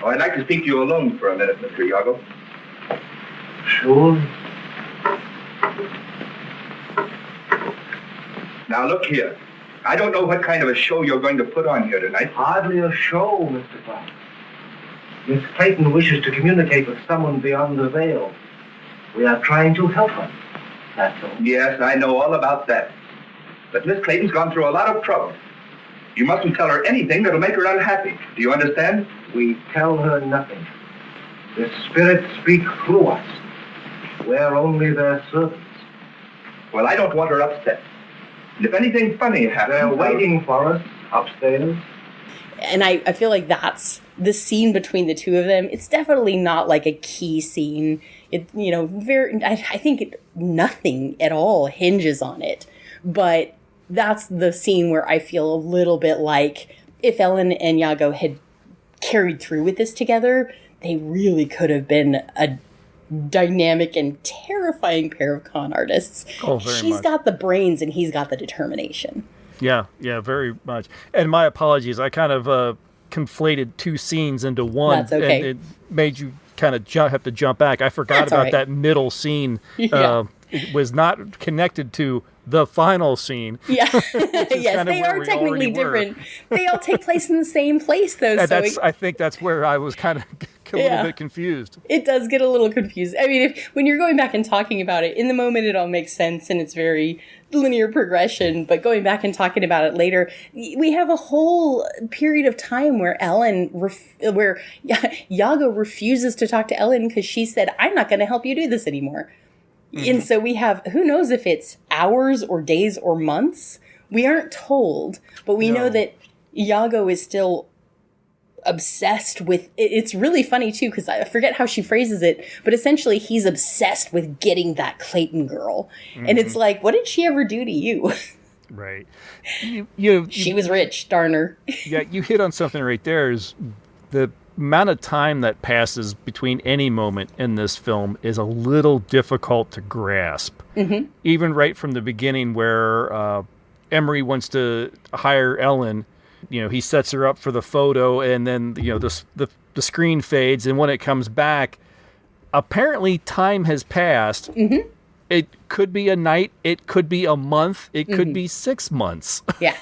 Oh, I'd like to speak to you alone for a minute, Mr. Iago. Sure. Now look here. I don't know what kind of a show you're going to put on here tonight. Hardly a show, Mr. Fox. Miss Clayton wishes to communicate with someone beyond the veil. We are trying to help her. That's all. Yes, I know all about that. But Miss Clayton's gone through a lot of trouble. You mustn't tell her anything that'll make her unhappy. Do you understand? We tell her nothing. The spirits speak through us. We're only their servants. Well, I don't want her upset. And if anything funny happens... They're waiting for us upstairs. And I feel like that's the scene between the two of them. It's definitely not like a key scene. I think nothing at all hinges on it. But that's the scene where I feel a little bit like if Ellen and Iago had carried through with this together, they really could have been a dynamic and terrifying pair of con artists. Oh, very She's much. got the brains and he's got the determination. Yeah, very much. And my apologies, I kind of conflated two scenes into one. That's okay. And it made you kind of have to jump back. I forgot That's all about right. that middle scene Yeah. it was not connected to the final scene. Yeah. Yes, they are technically different. They all take place in the same place, though. I think that's where I was kind of a little bit confused. It does get a little confused. I mean, when you're going back and talking about it, in the moment it all makes sense and it's very linear progression, but going back and talking about it later, we have a whole period of time where where Iago refuses to talk to Ellen because she said, I'm not going to help you do this anymore. Mm-hmm. And so we have, who knows if it's hours or days or months. We aren't told, but we know that Iago is still obsessed with, it's really funny too, because I forget how she phrases it, but essentially he's obsessed with getting that Clayton girl. Mm-hmm. And it's like, what did she ever do to you? Right. She was rich, darn her. Yeah, you hit on something right there. Is the amount of time that passes between any moment in this film is a little difficult to grasp. Mm-hmm. Even right from the beginning where Emery wants to hire Ellen, he sets her up for the photo, and then, the screen fades, and when it comes back, apparently time has passed. Mm-hmm. It could be a night, it could be a month, it could be 6 months. Yeah.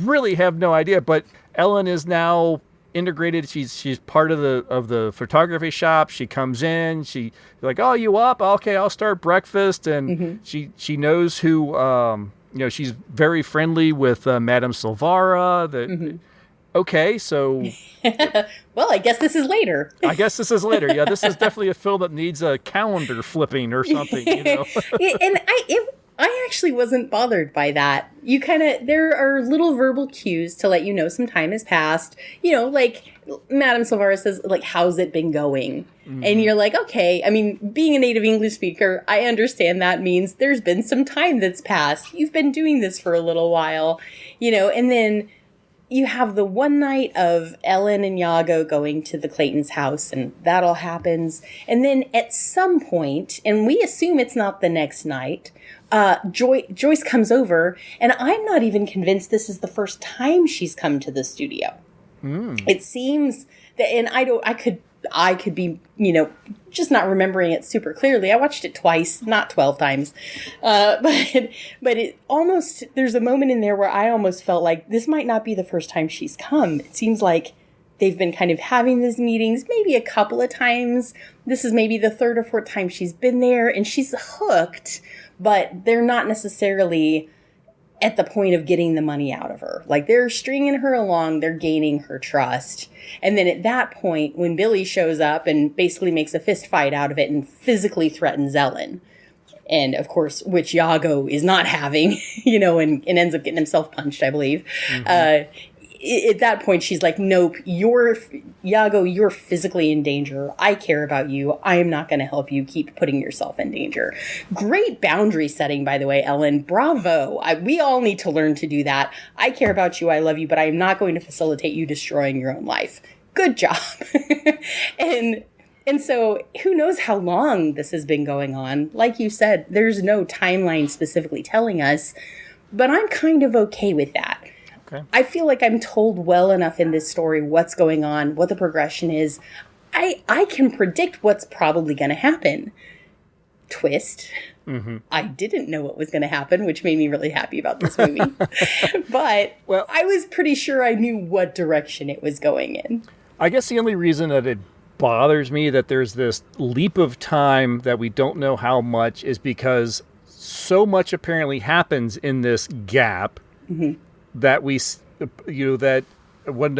Really have no idea, but Ellen is now integrated. She's part of the photography shop. She comes in, she's like, oh, you up? Okay, I'll start breakfast. And she knows who, she's very friendly with Madame Silvara. Okay, so well, I guess this is later. Yeah, this is definitely a film that needs a calendar flipping or something. And I actually wasn't bothered by that. There are little verbal cues to let you know some time has passed. Like Madame Silvara says, like, how's it been going? Mm-hmm. And you're like, okay, I mean, being a native English speaker, I understand that means there's been some time that's passed. You've been doing this for a little while, and then you have the one night of Ellen and Iago going to the Clayton's house, and that all happens. And then at some point, and we assume it's not the next night, Joyce comes over, and I'm not even convinced this is the first time she's come to the studio. It seems that, and I could be, just not remembering it super clearly. I watched it twice, not 12 times. But it almost, there's a moment in there where I almost felt like this might not be the first time she's come. It seems like they've been kind of having these meetings maybe a couple of times. This is maybe the third or fourth time she's been there, and she's hooked, but they're not necessarily at the point of getting the money out of her. Like, they're stringing her along, they're gaining her trust. And then at that point, when Billy shows up and basically makes a fist fight out of it and physically threatens Ellen, and of course, which Iago is not having, and ends up getting himself punched, I believe. Mm-hmm. At that point, she's like, nope, Iago, you're physically in danger. I care about you. I am not going to help you keep putting yourself in danger. Great boundary setting, by the way, Ellen. Bravo. We all need to learn to do that. I care about you. I love you, but I am not going to facilitate you destroying your own life. Good job. And so who knows how long this has been going on. Like you said, there's no timeline specifically telling us, but I'm kind of okay with that. Okay. I feel like I'm told well enough in this story what's going on, what the progression is. I can predict what's probably going to happen. Twist. Mm-hmm. I didn't know what was going to happen, which made me really happy about this movie. But I was pretty sure I knew what direction it was going in. I guess the only reason that it bothers me that there's this leap of time that we don't know how much is because so much apparently happens in this gap. Mm-hmm. That that when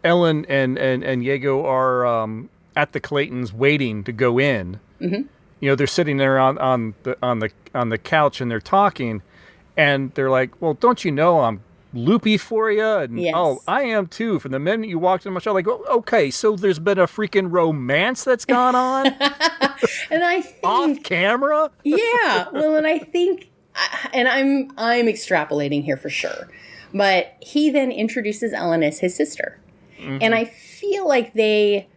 Ellen and Iago are at the Claytons waiting to go in, mm-hmm. They're sitting there on the couch and they're talking, and they're like, "Well, don't you know I'm loopy for you?" And yes. "Oh, I am too." From the minute you walked in my show, like, "Oh, okay, so there's been a freaking romance that's gone on," and I think off camera. Yeah, well, and I think. And I'm extrapolating here for sure. But he then introduces Ellen as his sister. Mm-hmm. And I feel like they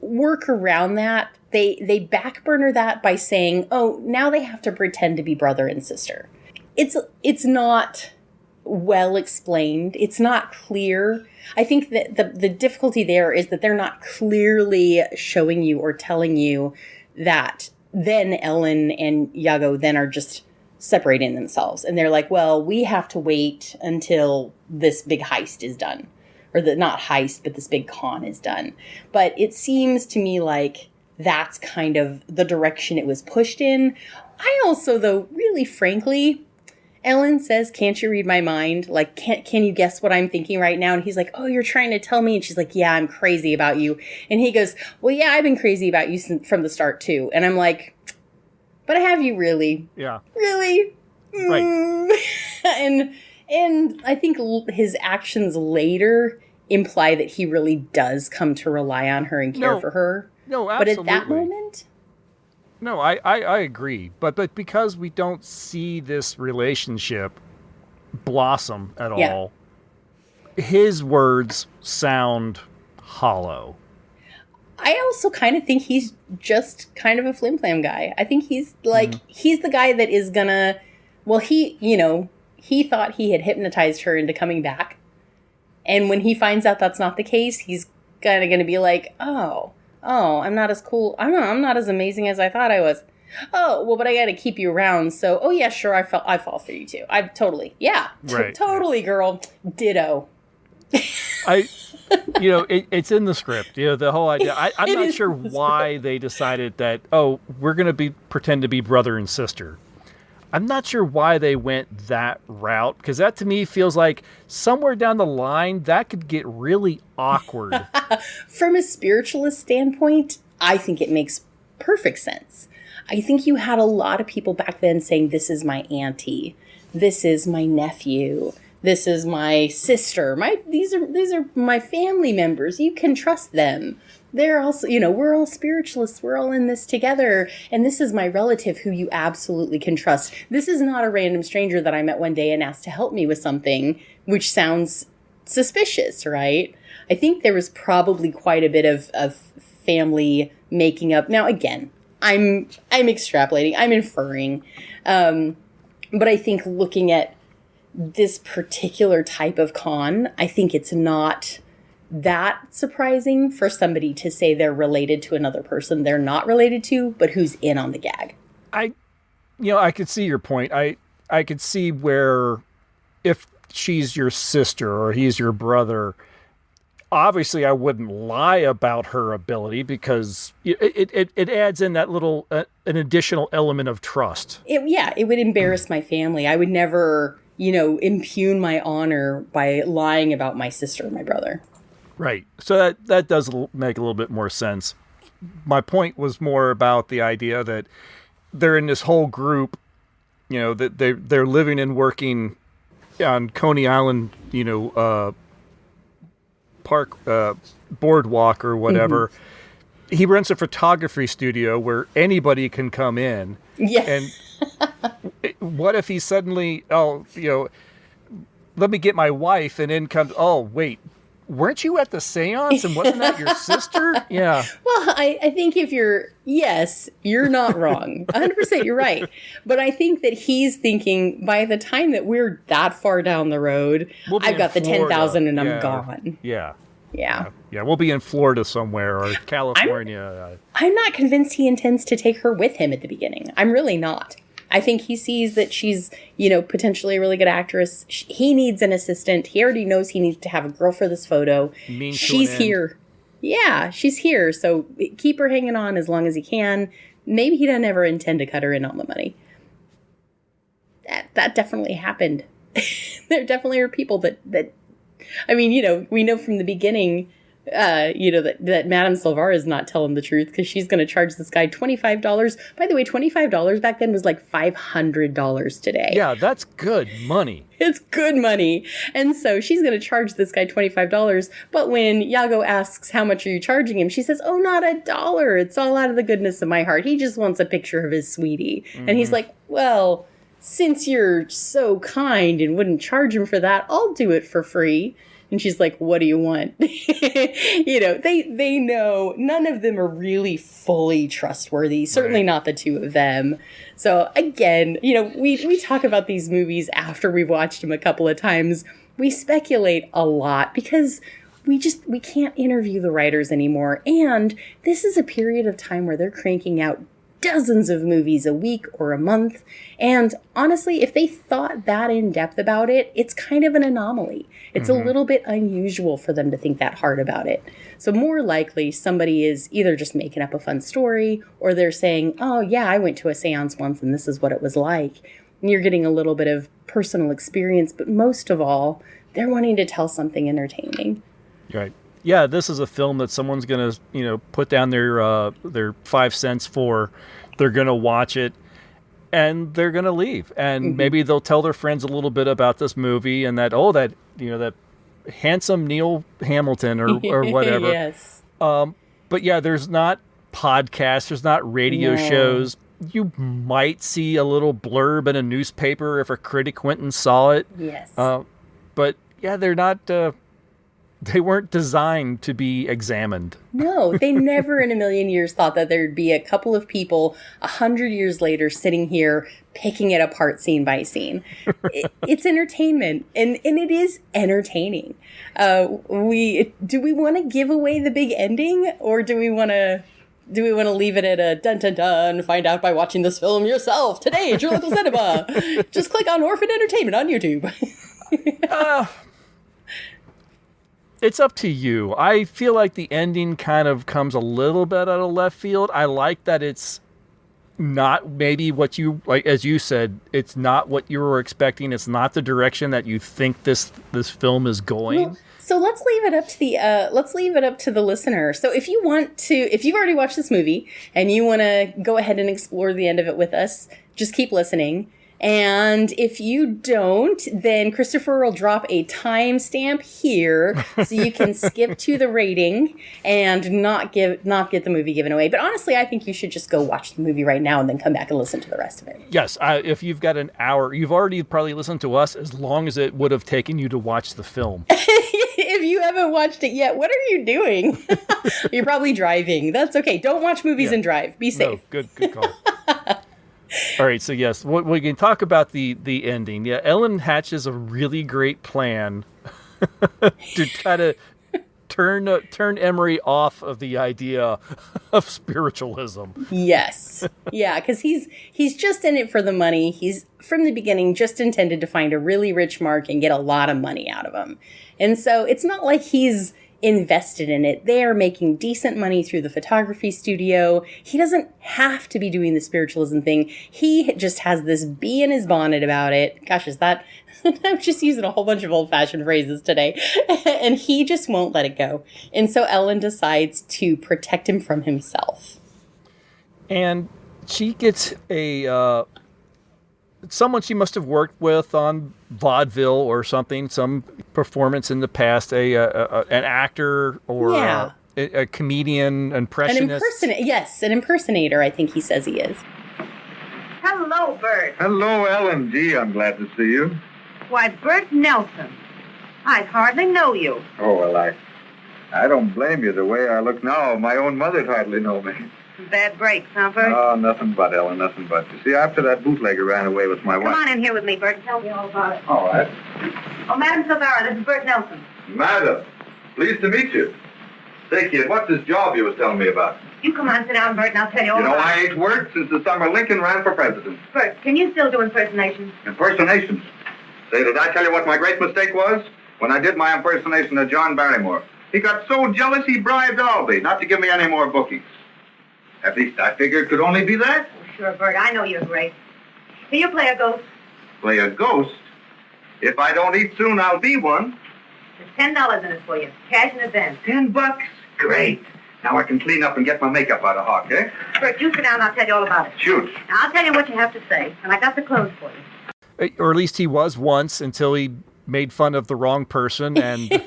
work around that. They backburner that by saying, oh, now they have to pretend to be brother and sister. It's not well explained. It's not clear. I think that the difficulty there is that they're not clearly showing you or telling you that then Ellen and Iago then are just separating themselves. And they're like, well, we have to wait until this big heist is done. Or not heist, but this big con is done. But it seems to me like that's kind of the direction it was pushed in. I also, though, really frankly, Ellen says, can't you read my mind? Like, can you guess what I'm thinking right now? And he's like, oh, you're trying to tell me? And she's like, yeah, I'm crazy about you. And he goes, well, yeah, I've been crazy about you from the start, too. And I'm like, but have you really? Yeah. Really? Right. And I think his actions later imply that he really does come to rely on her and care for her. No, absolutely. But at that moment... No, I agree. But because we don't see this relationship blossom at all, his words sound hollow. I also kind of think he's just kind of a flim-flam guy. I think he's like, he's the guy that is gonna, well, he thought he had hypnotized her into coming back. And when he finds out that's not the case, he's kind of gonna be like, oh, I'm not as cool. I'm not as amazing as I thought I was. Oh, well, but I got to keep you around. So, oh yeah, sure. I fall for you too. Totally, girl. Ditto. It's in the script. The whole idea. I'm not sure why they decided that. Oh, we're going to pretend to be brother and sister. I'm not sure why they went that route, because that to me feels like somewhere down the line that could get really awkward. From a spiritualist standpoint, I think it makes perfect sense. I think you had a lot of people back then saying, this is my auntie, this is my nephew, this is my sister, these are my family members. You can trust them. They're also, we're all spiritualists. We're all in this together. And this is my relative who you absolutely can trust. This is not a random stranger that I met one day and asked to help me with something, which sounds suspicious, right? I think there was probably quite a bit of family making up. Now, again, I'm extrapolating. I'm inferring. But I think looking at this particular type of con, I think it's not that surprising for somebody to say they're related to another person they're not related to, but who's in on the gag. I could see your point. I could see where if she's your sister or he's your brother, obviously I wouldn't lie about her ability, because it adds in that little an additional element of trust. It would embarrass my family. I would never, impugn my honor by lying about my sister or my brother. Right. So that does make a little bit more sense. My point was more about the idea that they're in this whole group, that they're living and working on Coney Island, park, boardwalk or whatever. Mm-hmm. He rents a photography studio where anybody can come in. Yeah. And what if he suddenly, let me get my wife, and in comes, oh, wait, weren't you at the seance and wasn't that your sister? Yeah. Well, I think you're not wrong. 100% you're right. But I think that he's thinking by the time that we're that far down the road, I've got the 10,000 and I'm gone. Yeah. Yeah. Yeah. We'll be in Florida somewhere or California. I'm not convinced he intends to take her with him at the beginning. I'm really not. I think he sees that she's, potentially a really good actress. He needs an assistant. He already knows he needs to have a girl for this photo. She's here. Yeah, she's here. So keep her hanging on as long as he can. Maybe he doesn't ever intend to cut her in on the money. That definitely happened. There definitely are people that we know from the beginning, that Madame Silvara is not telling the truth, because she's going to charge this guy $25. By the way, $25 back then was like $500 today. Yeah, that's good money. It's good money. And so she's going to charge this guy $25. But when Iago asks, how much are you charging him? She says, oh, not $1. It's all out of the goodness of my heart. He just wants a picture of his sweetie. Mm-hmm. And he's like, well, since you're so kind and wouldn't charge him for that, I'll do it for free. And she's like, what do you want? They know none of them are really fully trustworthy. Certainly not the two of them. So again, we talk about these movies after we've watched them a couple of times. We speculate a lot because we can't interview the writers anymore. And this is a period of time where they're cranking out dozens of movies a week or a month. And honestly, if they thought that in depth about it, it's kind of an anomaly. It's a little bit unusual for them to think that hard about it. So more likely somebody is either just making up a fun story, or they're saying, oh yeah, I went to a seance once and this is what it was like. And you're getting a little bit of personal experience, but most of all, they're wanting to tell something entertaining. Right. Yeah, this is a film that someone's going to, put down their 5 cents for. They're going to watch it, and they're going to leave. And maybe they'll tell their friends a little bit about this movie and that that handsome Neil Hamilton or whatever. Yes. But yeah, there's not podcasts, there's not radio shows. You might see a little blurb in a newspaper if a critic went and saw it. Yes. But yeah, they're not. They weren't designed to be examined. No, they never in a million years thought that there'd be a couple of people 100 years later sitting here picking it apart scene by scene. It's entertainment, and it is entertaining. Do we want to give away the big ending, or do we want to leave it at a dun dun dun? Find out by watching this film yourself today at your local cinema. Just click on Orphan Entertainment on YouTube. It's up to you. I feel like the ending kind of comes a little bit out of left field. I like that it's not maybe what you, like as you said, it's not what you were expecting. It's not the direction that you think this film is going. Well, so let's leave it up to the listener. So if you've already watched this movie and you want to go ahead and explore the end of it with us, just keep listening. And if you don't, then Christopher will drop a timestamp here so you can skip to the rating and not get the movie given away. But honestly, I think you should just go watch the movie right now and then come back and listen to the rest of it. Yes, if you've got an hour, you've already probably listened to us as long as it would have taken you to watch the film. If you haven't watched it yet, what are you doing? You're probably driving. That's okay. Don't watch movies and drive. Be safe. No, good call. All right, so yes, we can talk about the ending. Yeah, Ellen hatches a really great plan to try to turn Emery off of the idea of spiritualism. Yes. Yeah, because he's just in it for the money. He's, from the beginning, just intended to find a really rich Mark and get a lot of money out of him. And so it's not like he's invested in it. They are making decent money through the photography studio. He doesn't have to be doing the spiritualism thing. He just has this bee in his bonnet about it. Gosh, is that... I'm just using a whole bunch of old-fashioned phrases today. And he just won't let it go. And so Ellen decides to protect him from himself. And she gets someone she must have worked with on vaudeville or something, some performance in the past, an actor or a comedian, impressionist. An impersonator, I think he says he is. Hello, Bert. Hello, Ellen. Gee, I'm glad to see you. Why, Bert Nelson. I'd hardly know you. Oh, well, I don't blame you. The way I look now, my own mother'd hardly know me. Bad breaks, huh, Bert? Oh, nothing but, Ellen, nothing but. You see, after that bootlegger ran away with my wife... Come on in here with me, Bert, and tell me all about it. All right. Oh, Madam Silvera, this is Bert Nelson. Madam, pleased to meet you. Say, kid, what's this job you was telling me about? You come on, sit down, Bert, and I'll tell you all about it. it. I ain't worked since the summer Lincoln ran for president. Bert, can you still do impersonations? Impersonations? Say, did I tell you what my great mistake was? When I did my impersonation of John Barrymore. He got so jealous he bribed Albee not to give me any more bookings. At least I figured it could only be that. Oh, sure, Bert, I know you're great. Can you play a ghost? Play a ghost? If I don't eat soon, I'll be one. There's $10 in it for you. Cash in advance. $10? Great. Now I can clean up and get my makeup out of hock, eh? Bert, you sit down and I'll tell you all about it. Shoot. Now, I'll tell you what you have to say, and I got the clothes for you. Or at least he was once, until he made fun of the wrong person. And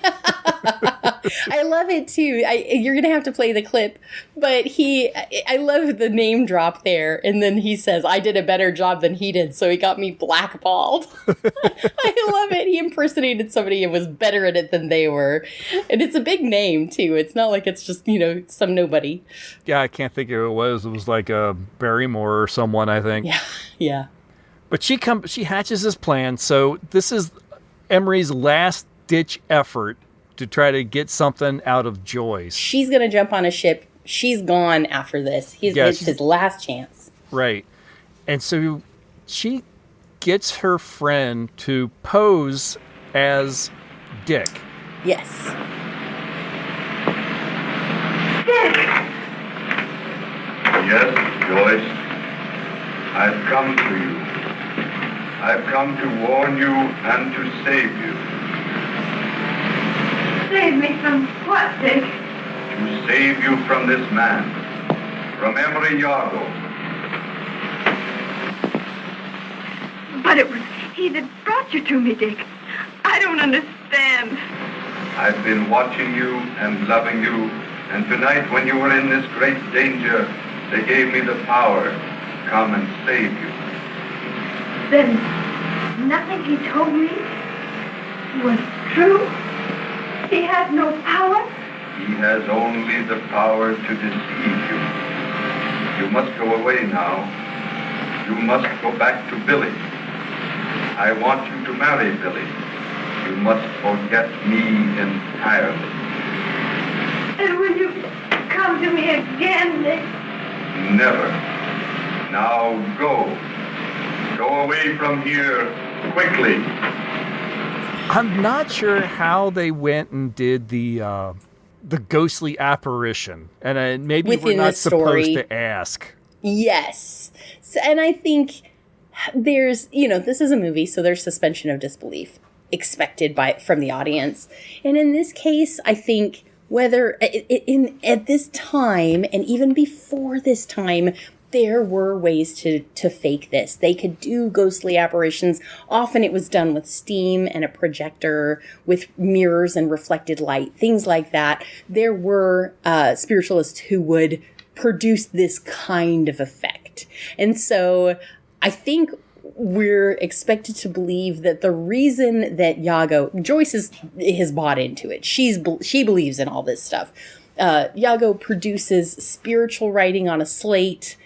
I love it too. You're gonna have to play the clip, but I love the name drop there, and then he says, "I did a better job than he did, so he got me blackballed." I love it. He impersonated somebody and was better at it than they were, and it's a big name too. It's not like it's just some nobody. Yeah, I can't think of who it was. It was like Barrymore or someone, I think. Yeah. But she hatches this plan. So this is Emery's last ditch effort to try to get something out of Joyce. She's going to jump on a ship she's gone after this. It's his last chance. Right. And so she gets her friend to pose as Dick. Yes. Dick! Yes, Joyce. I've come to you. I've come to warn you and to save you. Save me from what, Dick? To save you from this man. From Emery Yargo. But it was he that brought you to me, Dick. I don't understand. I've been watching you and loving you, and tonight when you were in this great danger, they gave me the power to come and save you. Then nothing he told me was true? He has no power? He has only the power to deceive you. You must go away now. You must go back to Billy. I want you to marry Billy. You must forget me entirely. And will you come to me again, Dick? Never. Now go. Go away from here quickly. I'm not sure how they went and did the ghostly apparition, and maybe Within we're not the story. supposed to ask. Yes. So, and I think there's, this is a movie, so there's suspension of disbelief expected from the audience. And in this case, I think whether at this time and even before this time, there were ways to fake this. They could do ghostly apparitions. Often it was done with steam and a projector with mirrors and reflected light, things like that. There were spiritualists who would produce this kind of effect. And so I think we're expected to believe that the reason that Joyce has bought into it. She believes in all this stuff. Iago produces spiritual writing on a slate.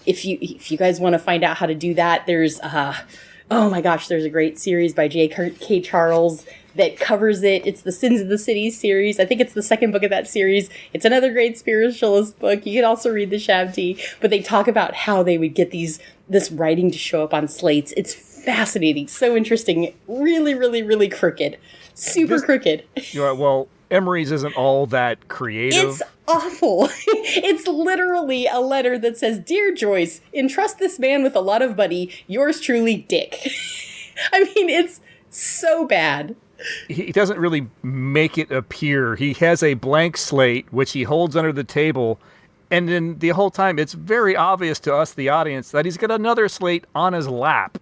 If you guys want to find out how to do that, there's oh my gosh, there's a great series by J.K. Charles that covers it. It's the Sins of the City series. I think it's the second book of that series. It's another great spiritualist book. You can also read the Shabti, but they talk about how they would get this writing to show up on slates. It's fascinating, so interesting, really, really, really crooked, super crooked. Well, Emery's isn't all that creative. It's awful. It's literally a letter that says, "Dear Joyce, entrust this man with a lot of money. Yours truly, Dick." I mean, it's so bad. He doesn't really make it appear. He has a blank slate, which he holds under the table. And then the whole time, it's very obvious to us, the audience, that he's got another slate on his lap.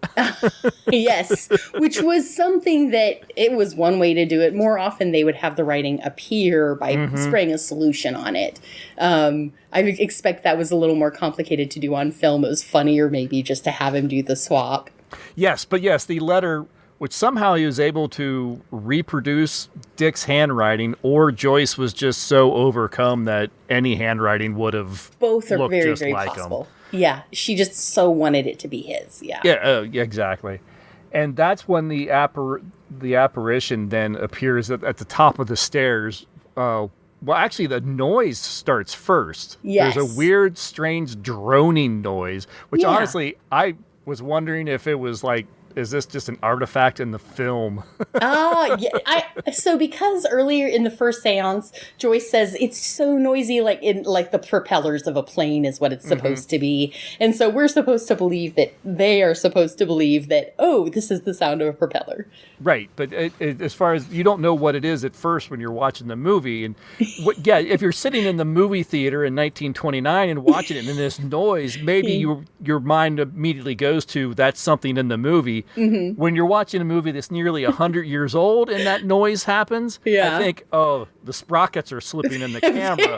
Yes, which was something that it was one way to do it. More often, they would have the writing appear by spraying a solution on it. I expect that was a little more complicated to do on film. It was funnier maybe just to have him do the swap. Yes, the letter, which somehow he was able to reproduce Dick's handwriting, or Joyce was just so overcome that any handwriting would have both are looked very, just very like possible. him. Yeah, she just so wanted it to be his. Yeah. Yeah, exactly. And that's when the apparition then appears at the top of the stairs. Well, actually, the noise starts first. Yes. There's a weird, strange droning noise, which honestly, I was wondering if it was like, is this just an artifact in the film? Yeah. So because earlier in the first seance, Joyce says it's so noisy, like the propellers of a plane is what it's supposed to be. And so we're supposed to believe that they are supposed to believe that, oh, this is the sound of a propeller. Right. But as far as you don't know what it is at first when you're watching the movie. And if you're sitting in the movie theater in 1929 and watching it and this noise, maybe your mind immediately goes to that's something in the movie. Mm-hmm. When you're watching a movie that's nearly 100 years old and that noise happens, I think, oh, the sprockets are slipping in the camera.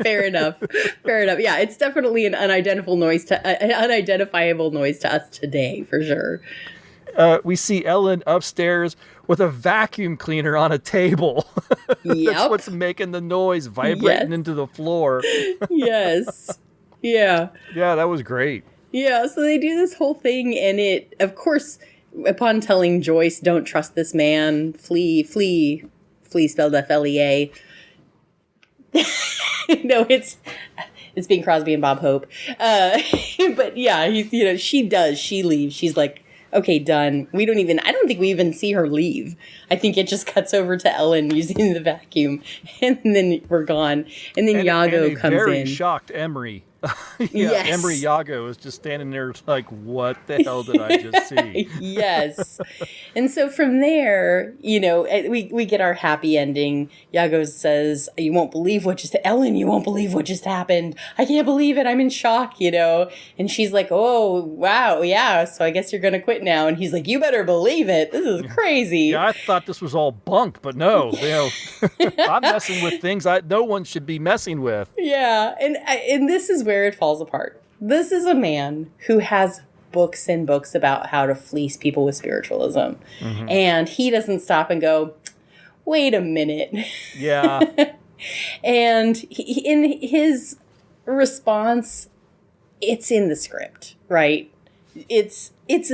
Fair enough. Yeah, it's definitely an unidentifiable noise to us today, for sure. We see Ellen upstairs with a vacuum cleaner on a table. That's what's making the noise vibrating into the floor. Yes. Yeah. Yeah, that was great. Yeah, so they do this whole thing, and it, of course, upon telling Joyce, don't trust this man, flee spelled Flea, No, it's Bing Crosby and Bob Hope. But yeah, she does. She leaves. She's like, okay, done. I don't think we even see her leave. I think it just cuts over to Ellen using the vacuum, and then we're gone. And then Iago comes in. Very shocked Emery. Yes. Emery Iago is just standing there like, what the hell did I just see? Yes. And so from there, we get our happy ending. Iago says, you won't believe what just, Ellen, you won't believe what just happened. I can't believe it. I'm in shock, And she's like, oh, wow, yeah, so I guess you're going to quit now. And he's like, you better believe it. This is crazy. Yeah, I thought this was all bunk, but no, I'm messing with things no one should be messing with. Yeah, and this is where it falls apart. This is a man who has books and books about how to fleece people with spiritualism. Mm-hmm. And he doesn't stop and go, wait a minute. Yeah. And in his response, it's in the script, right? It's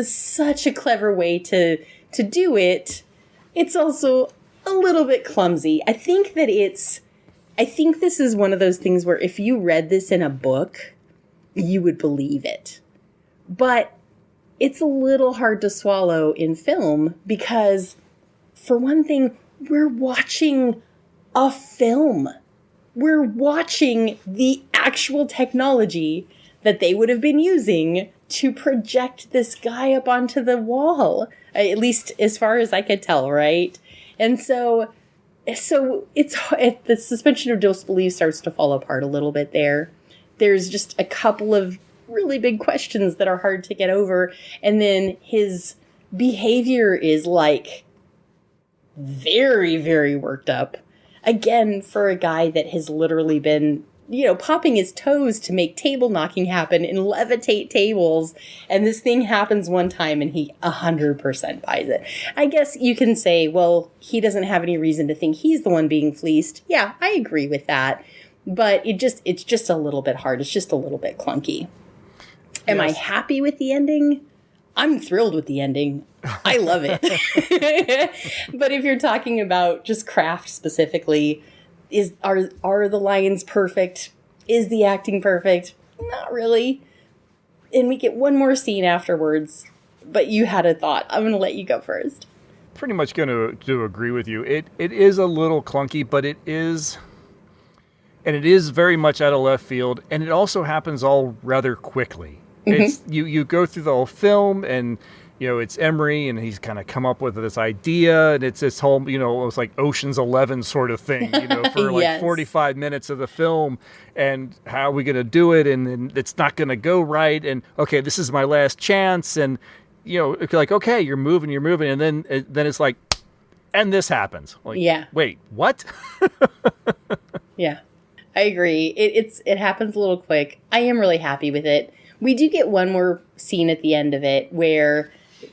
such a clever way to do it. It's also a little bit clumsy. I think this is one of those things where if you read this in a book, you would believe it. But it's a little hard to swallow in film because, for one thing, we're watching a film. We're watching the actual technology that they would have been using to project this guy up onto the wall, at least as far as I could tell, right? And so the suspension of disbelief starts to fall apart a little bit there. There's just a couple of really big questions that are hard to get over. And then his behavior is like very, very worked up. Again, for a guy that has literally been, popping his toes to make table knocking happen and levitate tables. And this thing happens one time and he 100% buys it. I guess you can say, well, he doesn't have any reason to think he's the one being fleeced. Yeah, I agree with that. But it's just a little bit hard. It's just a little bit clunky. Am I happy with the ending? I'm thrilled with the ending. I love it. But if you're talking about just craft specifically, are the lines perfect? Is the acting perfect? Not really. And we get one more scene afterwards. But you had a thought. I'm going to let you go first. Pretty much going to agree with you. It is a little clunky, but it is very much out of left field, and it also happens all rather quickly. Mm-hmm. It's you go through the whole film, and it's Emery, and he's kind of come up with this idea, and it's this whole it's like Ocean's 11 sort of thing, for like yes. 45 minutes of the film, and how are we going to do it, and then it's not going to go right, and okay, this is my last chance, and like okay, you're moving, and then it's like, and this happens. Like, yeah. Wait, what? Yeah. I agree. It happens a little quick. I am really happy with it. We do get one more scene at the end of it where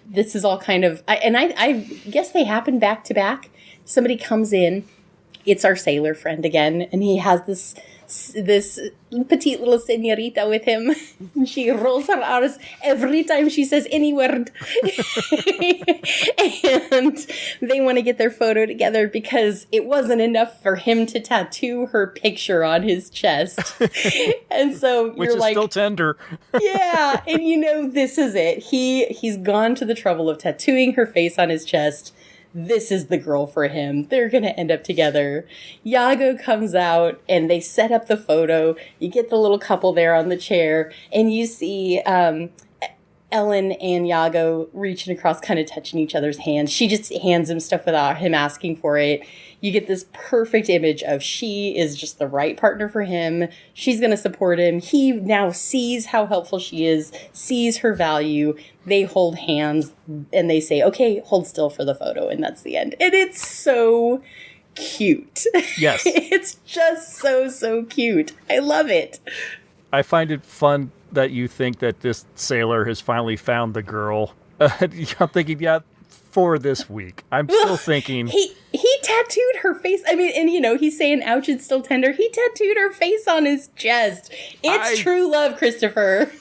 this is all kind of, I guess they happen back to back. Somebody comes in. It's our sailor friend again, and he has this petite little señorita with him. She rolls her R's every time she says any word. And they want to get their photo together because it wasn't enough for him to tattoo her picture on his chest. And so which you're is like, still tender. Yeah, and this is it. He's gone to the trouble of tattooing her face on his chest. This is the girl for him. They're going to end up together. Iago comes out and they set up the photo. You get the little couple there on the chair and you see Ellen and Iago reaching across, kind of touching each other's hands. She just hands him stuff without him asking for it. You get this perfect image of she is just the right partner for him. She's going to support him. He now sees how helpful she is, sees her value. They hold hands and they say, okay, hold still for the photo. And that's the end. And it's so cute. Yes. It's just so cute. I love it. I find it fun that you think that this sailor has finally found the girl. I'm thinking, yeah, for this week. I'm still thinking... He tattooed her face. I mean, and he's saying, ouch, it's still tender. He tattooed her face on his chest. It's true love, Christopher.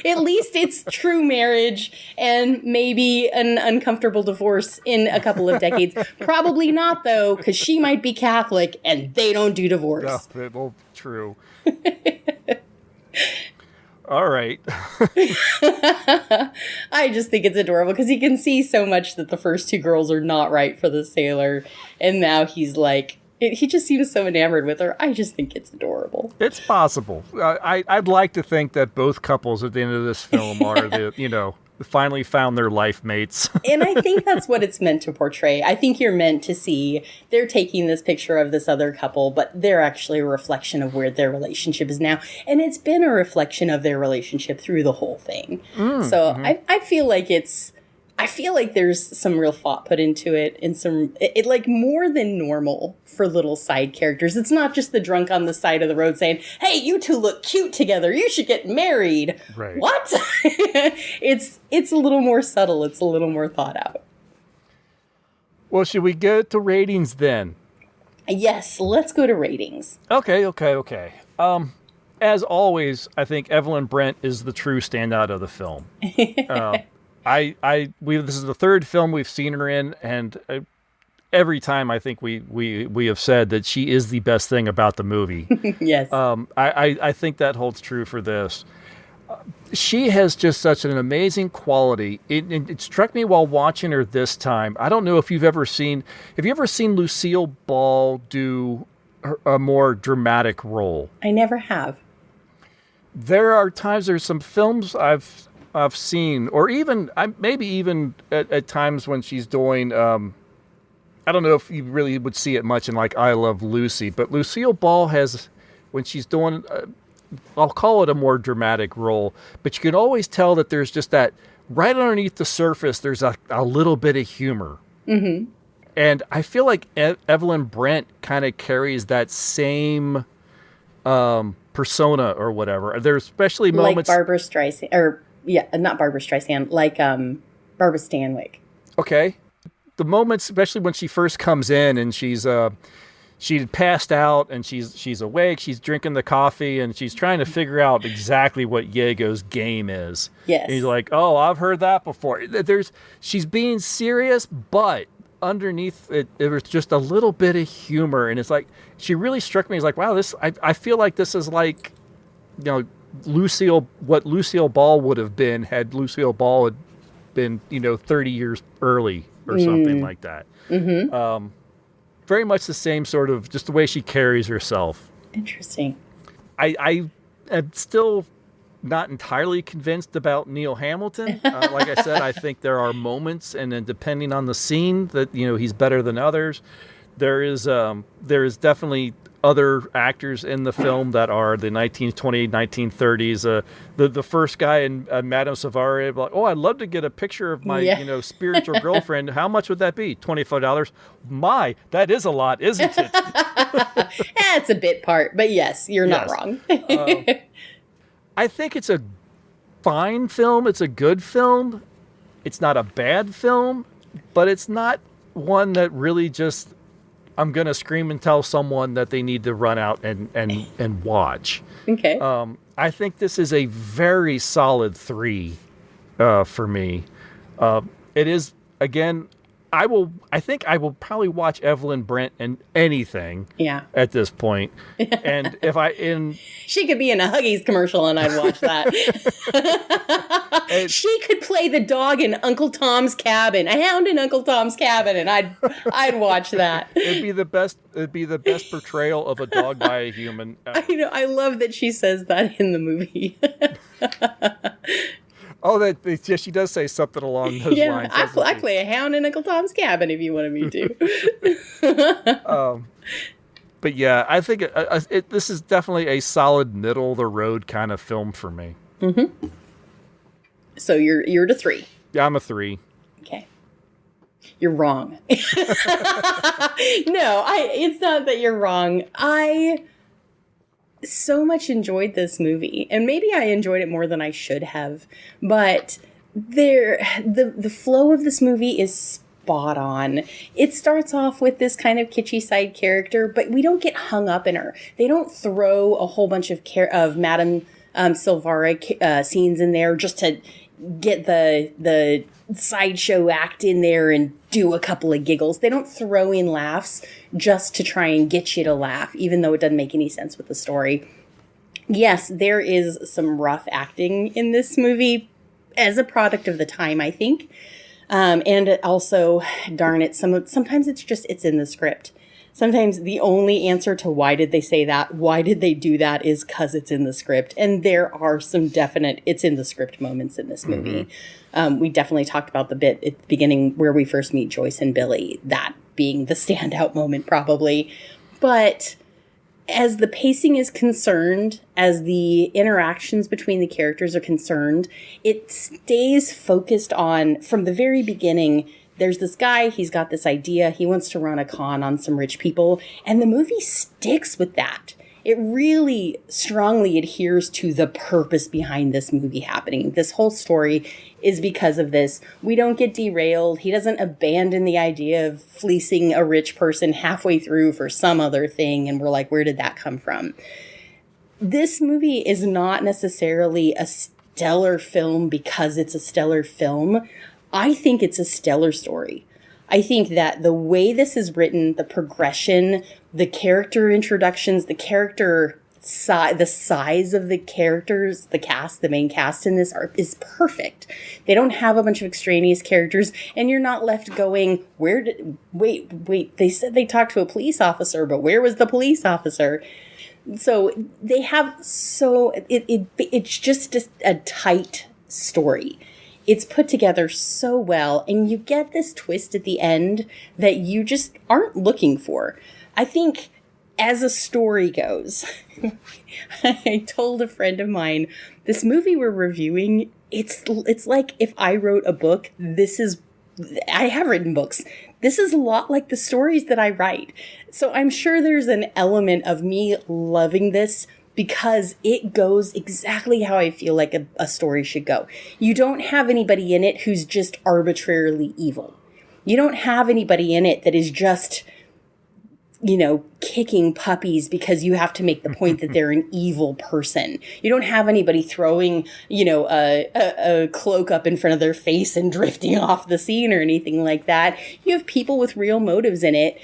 At least it's true marriage and maybe an uncomfortable divorce in a couple of decades. Probably not, though, because she might be Catholic and they don't do divorce. No, well, true. All right. I just think it's adorable because he can see so much that the first two girls are not right for the sailor. And now he's like, he just seems so enamored with her. I just think it's adorable. It's possible. I'd like to think that both couples at the end of this film are finally found their life mates. And I think that's what it's meant to portray. I think you're meant to see they're taking this picture of this other couple, but they're actually a reflection of where their relationship is now. And it's been a reflection of their relationship through the whole thing. I feel like there's some real thought put into it and it like more than normal for little side characters. It's not just the drunk on the side of the road saying, hey, you two look cute together. You should get married. Right. What? It's a little more subtle. It's a little more thought out. Well, should we get to ratings then? Yes, let's go to ratings. Okay. As always, I think Evelyn Brent is the true standout of the film. This is the third film we've seen her in, and every time I think we have said that she is the best thing about the movie. Yes. I think that holds true for this. She has just such an amazing quality. It struck me while watching her this time. I don't know if you've ever seen Lucille Ball do a more dramatic role. I never have. There's some films I've seen, or even maybe even at times when she's doing, I don't know if you really would see it much in like I Love Lucy, but Lucille Ball has, when she's doing, I'll call it a more dramatic role, but you can always tell that there's just that right underneath the surface, there's a little bit of humor. Mm-hmm. And I feel like Evelyn Brent kind of carries that same persona or whatever. There's especially moments like Barbara Streisand, or not Barbara Streisand, like Barbara Stanwyck. Okay. The moments, especially when she first comes in and she'd passed out and she's awake, she's drinking the coffee and she's trying to figure out exactly what Diego's game is. Yes. And he's like, oh, I've heard that before. She's being serious, but underneath it was just a little bit of humor. And it's like, she really struck me as like, wow, I feel like this is like, what Lucille Ball would have been had Lucille Ball had been, 30 years early or something like that. Mm-hmm. Very much the same sort of, just the way she carries herself. Interesting. I am still not entirely convinced about Neil Hamilton. Like I said, I think there are moments, and then depending on the scene, that he's better than others. There is definitely other actors in the film that are the 1920s, 1930s. The first guy in Madame Savary, like, oh, I'd love to get a picture of my spiritual girlfriend. How much would that be? $25. My, that is a lot, isn't it? It's a bit part, but yes, you're not wrong. I think it's a fine film. It's a good film. It's not a bad film, but it's not one that really just, I'm going to scream and tell someone that they need to run out and watch. Okay. I think this is a very solid 3 for me. It is, again, I think I will probably watch Evelyn Brent in anything at this point. And she could be in a Huggies commercial and I'd watch that. She could play the dog in Uncle Tom's Cabin, a hound in Uncle Tom's Cabin, and I'd watch that. It'd be the best portrayal of a dog by a human. I know. I love that she says that in the movie. Oh, she does say something along those lines. I play a hound in Uncle Tom's Cabin if you wanted me to. But yeah, I think this is definitely a solid middle of the road kind of film for me. Mm-hmm. So you're to 3. Yeah, I'm a 3. Okay. You're wrong. No, it's not that you're wrong. I so much enjoyed this movie, and maybe I enjoyed it more than I should have, but the flow of this movie is spot on. It starts off with this kind of kitschy side character, but we don't get hung up in her. They don't throw a whole bunch of Madame Silvara scenes in there just to get the sideshow act in there and do a couple of giggles. They don't throw in laughs just to try and get you to laugh, even though it doesn't make any sense with the story. Yes, there is some rough acting in this movie as a product of the time, I think. And also, darn it, sometimes it's in the script. Sometimes the only answer to why did they say that, why did they do that, is because it's in the script. And there are some definite it's in the script moments in this movie. We definitely talked about the bit at the beginning where we first meet Joyce and Billy, that being the standout moment probably. But as the pacing is concerned, as the interactions between the characters are concerned, it stays focused on, from the very beginning, there's this guy, he's got this idea, he wants to run a con on some rich people, and the movie sticks with that. It really strongly adheres to the purpose behind this movie happening. This whole story is because of this. We don't get derailed. He doesn't abandon the idea of fleecing a rich person halfway through for some other thing, and we're like, where did that come from? This movie is not necessarily a stellar film because it's a stellar film. I think it's a stellar story. I think that the way this is written, the progression, the character introductions, the size of the characters, the cast, the main cast in this is perfect. They don't have a bunch of extraneous characters, and you're not left going, wait, they said they talked to a police officer, but where was the police officer? So they have it's just a tight story. It's put together so well, and you get this twist at the end that you just aren't looking for. I think as a story goes, I told a friend of mine, this movie we're reviewing, it's like if I wrote a book, I have written books. This is a lot like the stories that I write. So I'm sure there's an element of me loving this because it goes exactly how I feel like a story should go. You don't have anybody in it who's just arbitrarily evil. You don't have anybody in it that is just, kicking puppies because you have to make the point that they're an evil person. You don't have anybody throwing, a cloak up in front of their face and drifting off the scene or anything like that. You have people with real motives in it.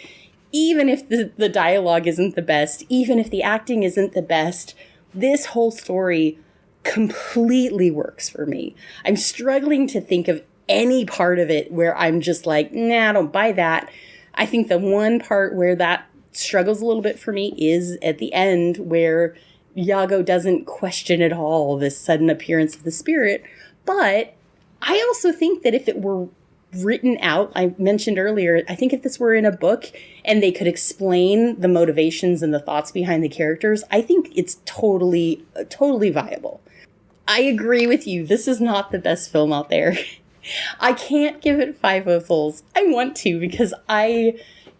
Even if the dialogue isn't the best, even if the acting isn't the best, this whole story completely works for me. I'm struggling to think of any part of it where I'm just like, nah, I don't buy that. I think the one part where that struggles a little bit for me is at the end, where Iago doesn't question at all this sudden appearance of the spirit. But I also think that if it were written out, I mentioned earlier, I think if this were in a book and they could explain the motivations and the thoughts behind the characters, I think it's totally viable. I agree with you. This is not the best film out there. I can't give it 5 Ophels. I want to, because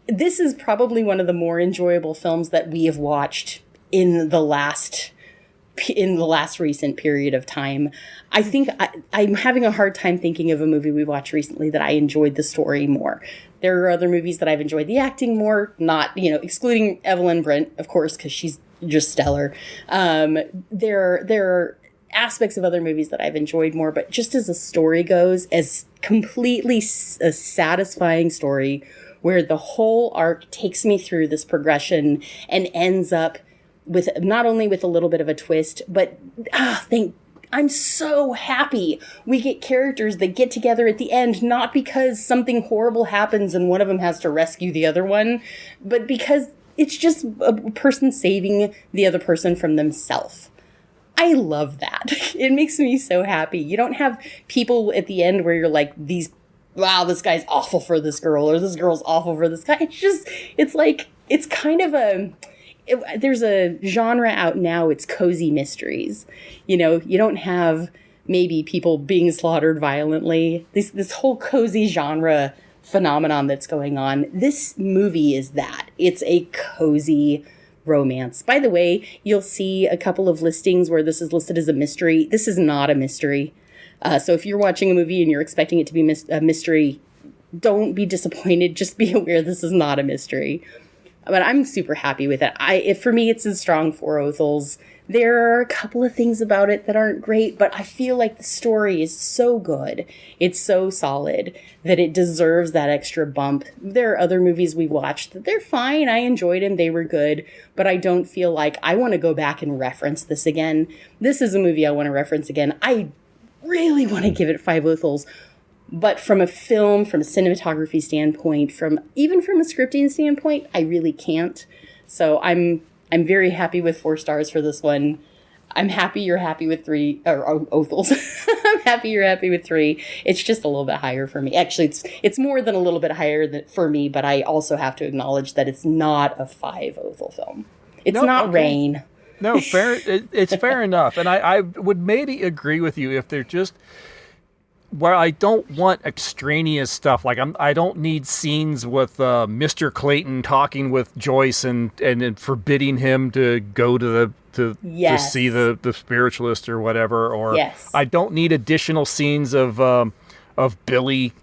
this is probably one of the more enjoyable films that we have watched in the last recent period of time. I think I'm having a hard time thinking of a movie we watched recently that I enjoyed the story more. There are other movies that I've enjoyed the acting more, not, excluding Evelyn Brent, of course, because she's just stellar. There are aspects of other movies that I've enjoyed more, but just as a story goes, as completely a satisfying story where the whole arc takes me through this progression and ends up with not only with a little bit of a twist, but I'm so happy we get characters that get together at the end, not because something horrible happens and one of them has to rescue the other one, but because it's just a person saving the other person from themselves. I love that. It makes me so happy. You don't have people at the end where you're like, wow, this guy's awful for this girl, or this girl's awful for this guy. It's kind of there's a genre out now, it's cozy mysteries. You don't have maybe people being slaughtered violently. This whole cozy genre phenomenon that's going on. This movie is that. It's a cozy romance. By the way, you'll see a couple of listings where this is listed as a mystery. This is not a mystery. So if you're watching a movie and you're expecting it to be a mystery, don't be disappointed. Just be aware this is not a mystery. But I'm super happy with it. For me, it's a strong 4 Othels. There are a couple of things about it that aren't great, but I feel like the story is so good. It's so solid that it deserves that extra bump. There are other movies we watched that they're fine. I enjoyed them. They were good, but I don't feel like I want to go back and reference this again. This is a movie I want to reference again. I really want to give it 5 Othels, but from a film, from a cinematography standpoint, even from a scripting standpoint, I really can't. So I'm very happy with 4 stars for this one. I'm happy you're happy with 3, or Othels. I'm happy you're happy with 3. It's just a little bit higher for me. Actually, it's more than a little bit higher for me, but I also have to acknowledge that it's not a 5 Othel film. It's not okay. Rain. No, fair. It's fair enough. And I would maybe agree with you if they're just... Where I don't want extraneous stuff, like I don't need scenes with Mr. Clayton talking with Joyce and forbidding him to go to see the spiritualist or whatever. Or I don't need additional scenes of Billy,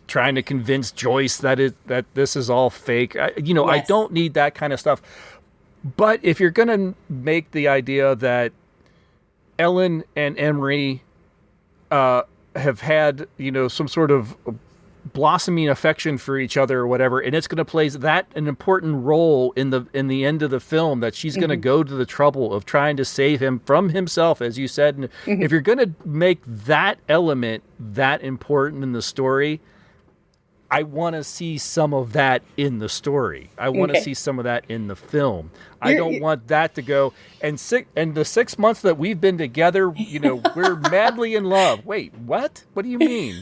trying to convince Joyce that this is all fake. I don't need that kind of stuff. But if you're gonna make the idea that Ellen and Emery have had, some sort of blossoming affection for each other or whatever, and it's going to play an important role in the end of the film, that she's going to go to the trouble of trying to save him from himself, as you said. And if you're going to make that element that important in the story, I want to see some of that in the story. I want to see some of that in the film. I don't want that to go and the 6 months that we've been together, we're madly in love. Wait, what? What do you mean?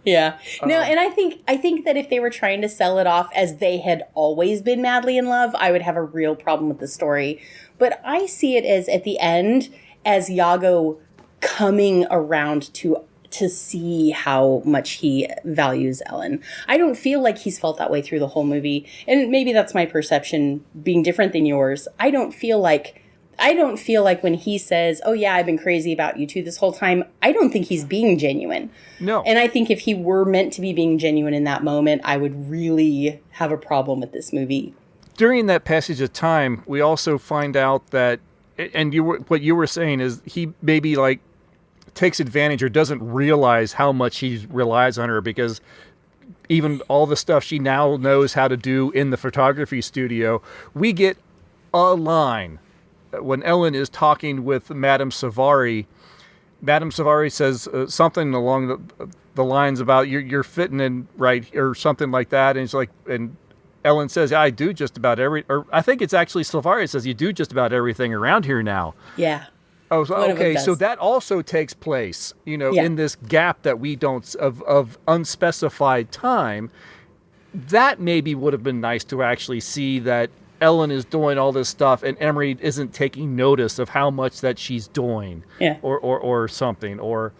Yeah. No, and I think that if they were trying to sell it off as they had always been madly in love, I would have a real problem with the story. But I see it as, at the end, as Iago coming around to see how much he values Ellen. I don't feel like he's felt that way through the whole movie. And maybe that's my perception being different than yours. I don't feel like when he says, "Oh yeah, I've been crazy about you too this whole time," I don't think he's being genuine. No. And I think if he were meant to be being genuine in that moment, I would really have a problem with this movie. During that passage of time, we also find out that, and what you were saying is, he maybe takes advantage or doesn't realize how much he relies on her, because even all the stuff she now knows how to do in the photography studio, we get a line when Ellen is talking with Madame Savary. Madame Savary says something along the lines about you're fitting in right, or something like that, and it's like, and Ellen says, "I do just about or I think it's actually Savary says, you do just about everything around here now." Yeah. Oh, okay. So that also takes place, in this gap that we don't of unspecified time. That maybe would have been nice to actually see, that Ellen is doing all this stuff and Emery isn't taking notice of how much that she's doing, or something. Or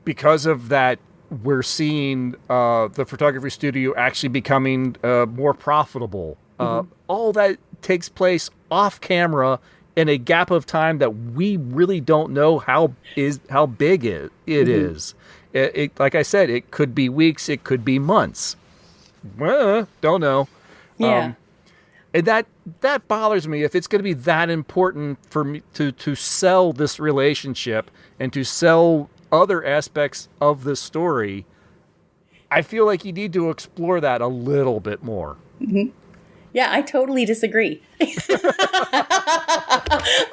because of that, we're seeing the photography studio actually becoming more profitable. All that takes place off camera, in a gap of time that we really don't know how big it is. It, like I said, it could be weeks, it could be months. Well, don't know. Yeah. And that bothers me. If it's going to be that important for me to sell this relationship and to sell other aspects of the story, I feel like you need to explore that a little bit more. Yeah, I totally disagree.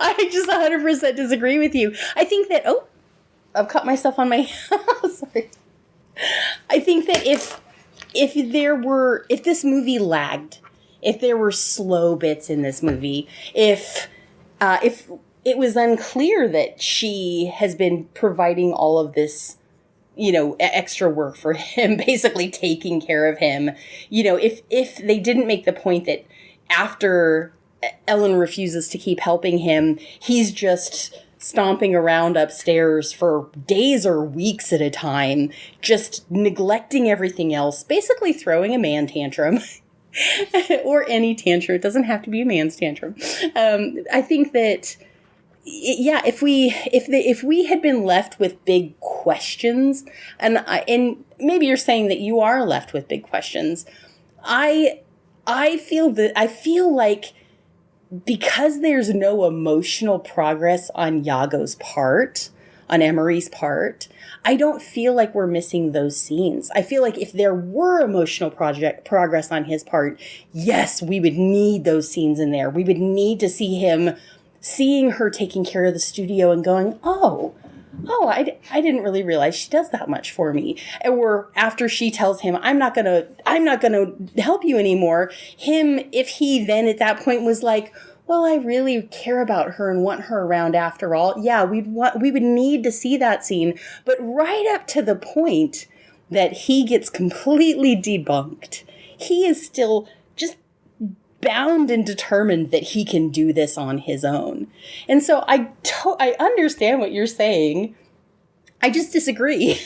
I just 100% disagree with you. I think that, I've cut myself on my, sorry. I think that if this movie lagged, if there were slow bits in this movie, if it was unclear that she has been providing all of this, extra work for him, basically taking care of him. If they didn't make the point that after Ellen refuses to keep helping him, he's just stomping around upstairs for days or weeks at a time, just neglecting everything else, basically throwing a man tantrum. Or any tantrum. It doesn't have to be a man's tantrum. I think that, if we had been left with big questions, and maybe you're saying that you are left with big questions, I feel like because there's no emotional progress on Iago's part, on Emery's part, I don't feel like we're missing those scenes. I feel like if there were emotional progress on his part, yes, we would need those scenes in there. We would need to see him seeing her taking care of the studio and going, I didn't really realize she does that much for me. Or after she tells him, I'm not gonna help you anymore. Him, if he then at that point was like, well, I really care about her and want her around after all. Yeah, we would need to see that scene. But right up to the point that he gets completely debunked, he is still just bound and determined that he can do this on his own. And so I understand what you're saying. I just disagree.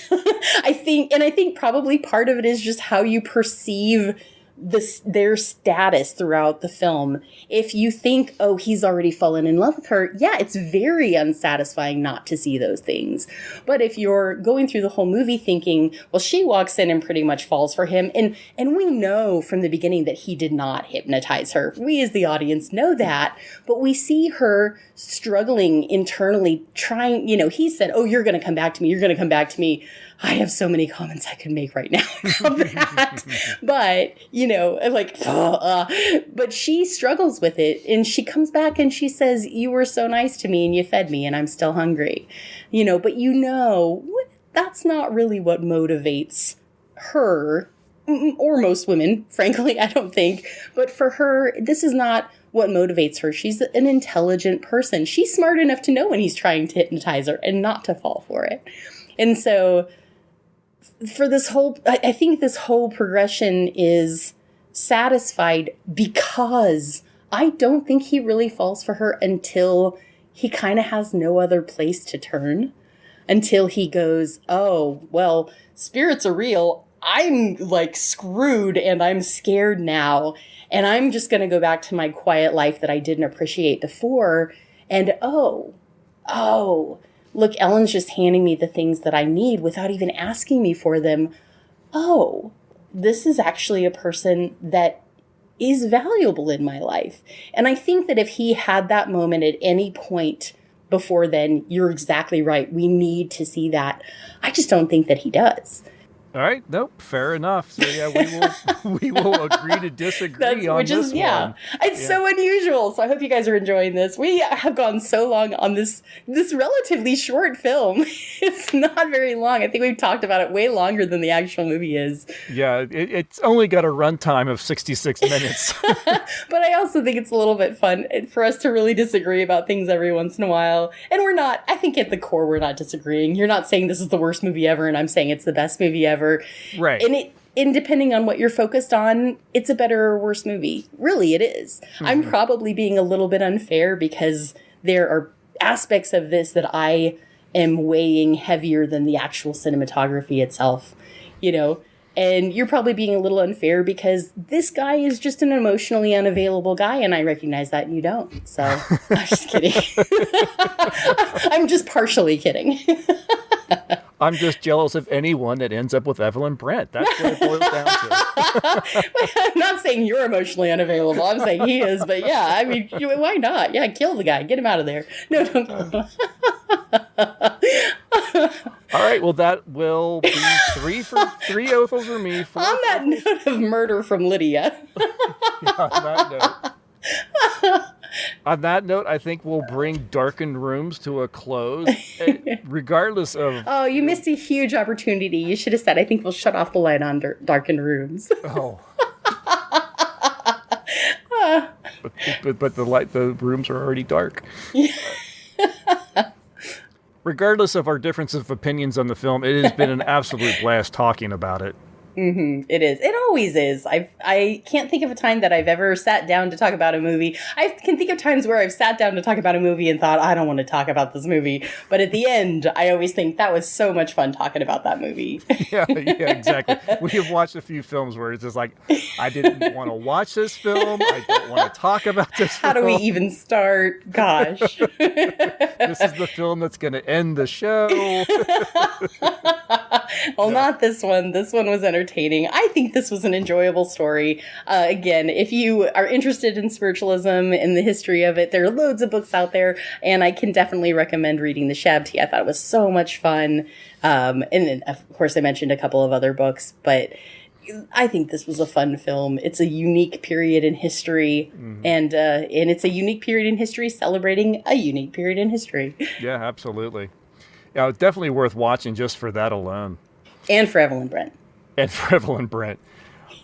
I think probably part of it is just how you perceive their status throughout the film. If you think, oh, he's already fallen in love with her, yeah, it's very unsatisfying not to see those things. But if you're going through the whole movie thinking, well, she walks in and pretty much falls for him, and we know from the beginning that he did not hypnotize her. We as the audience know that, but we see her struggling internally, trying, he said, oh, you're going to come back to me. You're going to come back to me. I have so many comments I could make right now about that. But, but she struggles with it, and she comes back and she says, you were so nice to me and you fed me and I'm still hungry. But that's not really what motivates her, or most women, frankly, I don't think. But for her, this is not what motivates her. She's an intelligent person. She's smart enough to know when he's trying to hypnotize her and not to fall for it. And so for this whole, I think this whole progression is satisfied because I don't think he really falls for her until he kind of has no other place to turn, until he goes, oh, well, spirits are real. I'm like screwed and I'm scared now. And I'm just going to go back to my quiet life that I didn't appreciate before. And look, Ellen's just handing me the things that I need without even asking me for them. Oh, this is actually a person that is valuable in my life. And I think that if he had that moment at any point before then, you're exactly right. We need to see that. I just don't think that he does. All right. Nope. Fair enough. So yeah, we will agree to disagree on this one. It's so unusual. So I hope you guys are enjoying this. We have gone so long on this relatively short film. It's not very long. I think we've talked about it way longer than the actual movie is. Yeah, it's only got a runtime of 66 minutes. But I also think it's a little bit fun for us to really disagree about things every once in a while. And I think at the core, we're not disagreeing. You're not saying this is the worst movie ever, and I'm saying it's the best movie ever. Right. And depending on what you're focused on, it's a better or worse movie. Really, it is. Mm-hmm. I'm probably being a little bit unfair because there are aspects of this that I am weighing heavier than the actual cinematography itself, and you're probably being a little unfair because this guy is just an emotionally unavailable guy, and I recognize that and you don't. So I'm just kidding. I'm just partially kidding. I'm just jealous of anyone that ends up with Evelyn Brent. That's what it boils down to. I'm not saying you're emotionally unavailable. I'm saying he is. But yeah, I mean, why not? Yeah, kill the guy. Get him out of there. No, don't kill him. All right. Well, that will be three oaths for me. On that note of murder from Lydia. On that note, I think we'll bring Darkened Rooms to a close, regardless of... Oh, you missed a huge opportunity. You should have said, I think we'll shut off the light on Darkened Rooms. Oh. But the rooms are already dark. Regardless of our difference of opinions on the film, it has been an absolute blast talking about it. Mm-hmm. It is. It always is. I can't think of a time that I've ever sat down to talk about a movie. I can think of times where I've sat down to talk about a movie and thought, I don't want to talk about this movie. But at the end, I always think that was so much fun talking about that movie. Yeah, exactly. We have watched a few films where it's just like, I didn't want to watch this film. I don't want to talk about this film. How do we even start? Gosh. This is the film that's going to end the show. Well, not this one. This one was entertaining. I think this was an enjoyable story. Again, if you are interested in spiritualism and the history of it, there are loads of books out there, and I can definitely recommend reading The Shabty. I thought it was so much fun. And then, of course, I mentioned a couple of other books, but I think this was a fun film. It's a unique period in history, and it's a unique period in history celebrating a unique period in history. Yeah, absolutely. Yeah, it's definitely worth watching just for that alone. And for Evelyn Brent.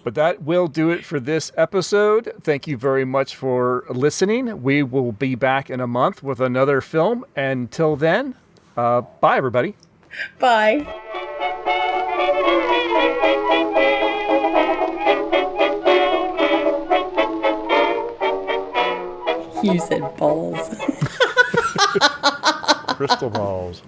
But that will do it for this episode. Thank you very much for listening. We will be back in a month with another film. Until then, bye, everybody. Bye. You said balls. Crystal balls.